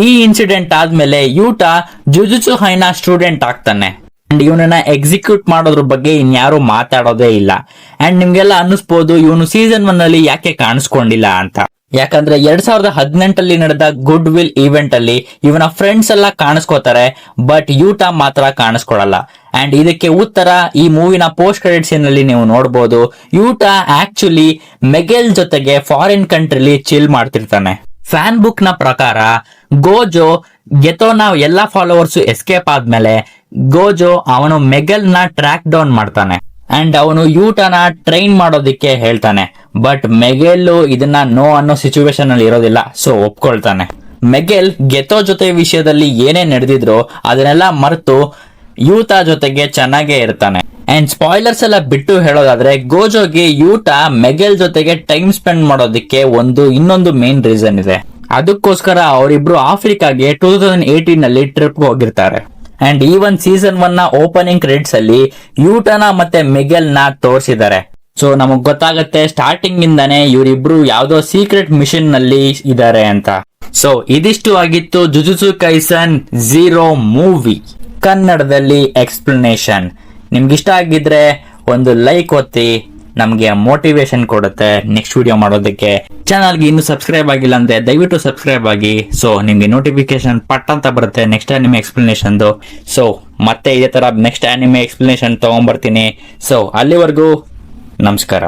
ಈ ಇನ್ಸಿಡೆಂಟ್ ಆದ್ಮೇಲೆ ಯೂಟಾ ಜುಜುತ್ಸು ಹೈನ ಸ್ಟೂಡೆಂಟ್ ಆಗ್ತಾನೆ. ಅಂಡ್ ಇವನನ್ನ ಎಕ್ಸಿಕ್ಯೂಟ್ ಮಾಡೋದ್ರ ಬಗ್ಗೆ ಇನ್ಯಾರು ಮಾತಾಡೋದೇ ಇಲ್ಲ. ಅಂಡ್ ನಿಮ್ಗೆಲ್ಲ ಅನ್ನಿಸ್ಬೋದು ಇವನು ಸೀಸನ್ 1 ಅಲ್ಲಿ ಯಾಕೆ ಕಾಣಿಸ್ಕೊಂಡಿಲ್ಲ ಅಂತ. ಯಾಕಂದ್ರೆ 2018 ನಡೆದ ಗುಡ್ ವಿಲ್ ಈವೆಂಟ್ ಅಲ್ಲಿ ಇವನ ಫ್ರೆಂಡ್ಸ್ ಎಲ್ಲ ಕಾಣಿಸ್ಕೋತಾರೆ, ಬಟ್ ಯೂಟಾ ಮಾತ್ರ ಕಾಣಿಸ್ಕೊಳಲ್ಲ. ಅಂಡ್ ಇದಕ್ಕೆ ಉತ್ತರ ಈ ಮೂವಿನ ಪೋಸ್ಟ್ ಕ್ರೆಡಿಟ್ ಸೀನ್ ಅಲ್ಲಿ ನೀವು ನೋಡಬಹುದು. ಯೂಟಾ ಆಕ್ಚುಲಿ ಮೆಗೆಲ್ ಜೊತೆಗೆ ಫಾರಿನ್ ಕಂಟ್ರಿಲಿ ಚಿಲ್ ಮಾಡ್ತಿರ್ತಾನೆ. ಫ್ಯಾನ್ ಬುಕ್ ನ ಪ್ರಕಾರ ಗೋಜೋ ಗೆತೋನ ಎಲ್ಲಾ ಫಾಲೋವರ್ಸ್ ಎಸ್ಕೇಪ್ ಆದ್ಮೇಲೆ ಗೋಜೋ ಅವನು ಮೆಗೆಲ್ ನ ಟ್ರ್ಯಾಕ್ ಡೌನ್ ಮಾಡ್ತಾನೆ. ಅಂಡ್ ಅವನು ಯೂಟಾನ ಟ್ರೈನ್ ಮಾಡೋದಿಕ್ಕೆ ಹೇಳ್ತಾನೆ. ಬಟ್ ಮೆಗೆಲ್ ಇದನ್ನ ನೋ ಅನ್ನೋ ಸಿಚುವೇಶನ್ ಅಲ್ಲಿ ಇರೋದಿಲ್ಲ. ಸೊ ಒಪ್ಕೊಳ್ತಾನೆ. ಮೆಗೆಲ್ ಗೆತೋ ಜೊತೆ ವಿಷಯದಲ್ಲಿ ಏನೇ ನಡೆದಿದ್ರು ಅದನ್ನೆಲ್ಲ ಮರೆತು ಯೂಟಾ ಜೊತೆಗೆ ಚೆನ್ನಾಗೇ ಇರ್ತಾನೆ. ಅಂಡ್ ಸ್ಪಾಯ್ಲರ್ಸ್ ಎಲ್ಲ ಬಿಟ್ಟು ಹೇಳೋದಾದ್ರೆ ಗೋಜೋಗೆ ಯೂಟಾ ಮೆಗೆಲ್ ಜೊತೆಗೆ ಟೈಮ್ ಸ್ಪೆಂಡ್ ಮಾಡೋದಕ್ಕೆ ಇನ್ನೊಂದು ಮೇನ್ ರೀಸನ್ ಇದೆ. ಅದಕ್ಕೋಸ್ಕರ ಅವರಿಬ್ರು ಆಫ್ರಿಕಾಗೆ 2018 ನಲ್ಲಿ ಟ್ರಿಪ್ ಹೋಗಿರ್ತಾರೆ. ಅಂಡ್ ಈವನ್ ಸೀಸನ್ 1 ನ ಓಪನಿಂಗ್ ಕ್ರೆಡಿಟ್ಸ್ ಅಲ್ಲಿ ಯೂಟಾನ ಮತ್ತೆ ಮೆಗೆಲ್ ನ ತೋರಿಸಿದ್ದಾರೆ. ಸೊ ನಮಗ್ ಗೊತ್ತಾಗತ್ತೆ ಸ್ಟಾರ್ಟಿಂಗ್ ಇಂದಾನೆ ಇವರಿಬ್ರು ಯಾವ್ದೋ ಸೀಕ್ರೆಟ್ ಮಿಷನ್ ನಲ್ಲಿ ಇದ್ದಾರೆ ಅಂತ. ಸೊ ಇದಿಷ್ಟು ಆಗಿತ್ತು ಜುಜುತ್ಸು ಕೈಸನ್ ಝೀರೋ ಮೂವಿ ಕನ್ನಡದಲ್ಲಿ ಎಕ್ಸ್ಪ್ಲನೇಷನ್. ನಿಮ್ಗಿಷ್ಟ ಆಗಿದ್ರೆ ಒಂದು ಲೈಕ್ ಒತ್ತಿ, ನಮ್ಗೆ ಮೋಟಿವೇಶನ್ ಕೊಡುತ್ತೆ ನೆಕ್ಸ್ಟ್ ವಿಡಿಯೋ ಮಾಡೋದಕ್ಕೆ. ಚಾನಲ್ಗೆ ಇನ್ನೂ ಸಬ್ಸ್ಕ್ರೈಬ್ ಆಗಿಲ್ಲ ಅಂದ್ರೆ ದಯವಿಟ್ಟು ಸಬ್ಸ್ಕ್ರೈಬ್ ಆಗಿ. ಸೊ ನಿಮ್ಗೆ ನೋಟಿಫಿಕೇಶನ್ ಪಟ್ ಅಂತ ಬರುತ್ತೆ ನೆಕ್ಸ್ಟ್ ಅನಿಮೆ ಎಕ್ಸ್ಪ್ಲನೇಷನ್. ಸೊ ಮತ್ತೆ ಇದೇ ತರ ನೆಕ್ಸ್ಟ್ ಅನಿಮೆ ಎಕ್ಸ್ಪ್ಲನೇಷನ್ ತಗೊಂಡ್ಬರ್ತೀನಿ. ಸೊ ಅಲ್ಲಿವರೆಗೂ ನಮಸ್ಕಾರ.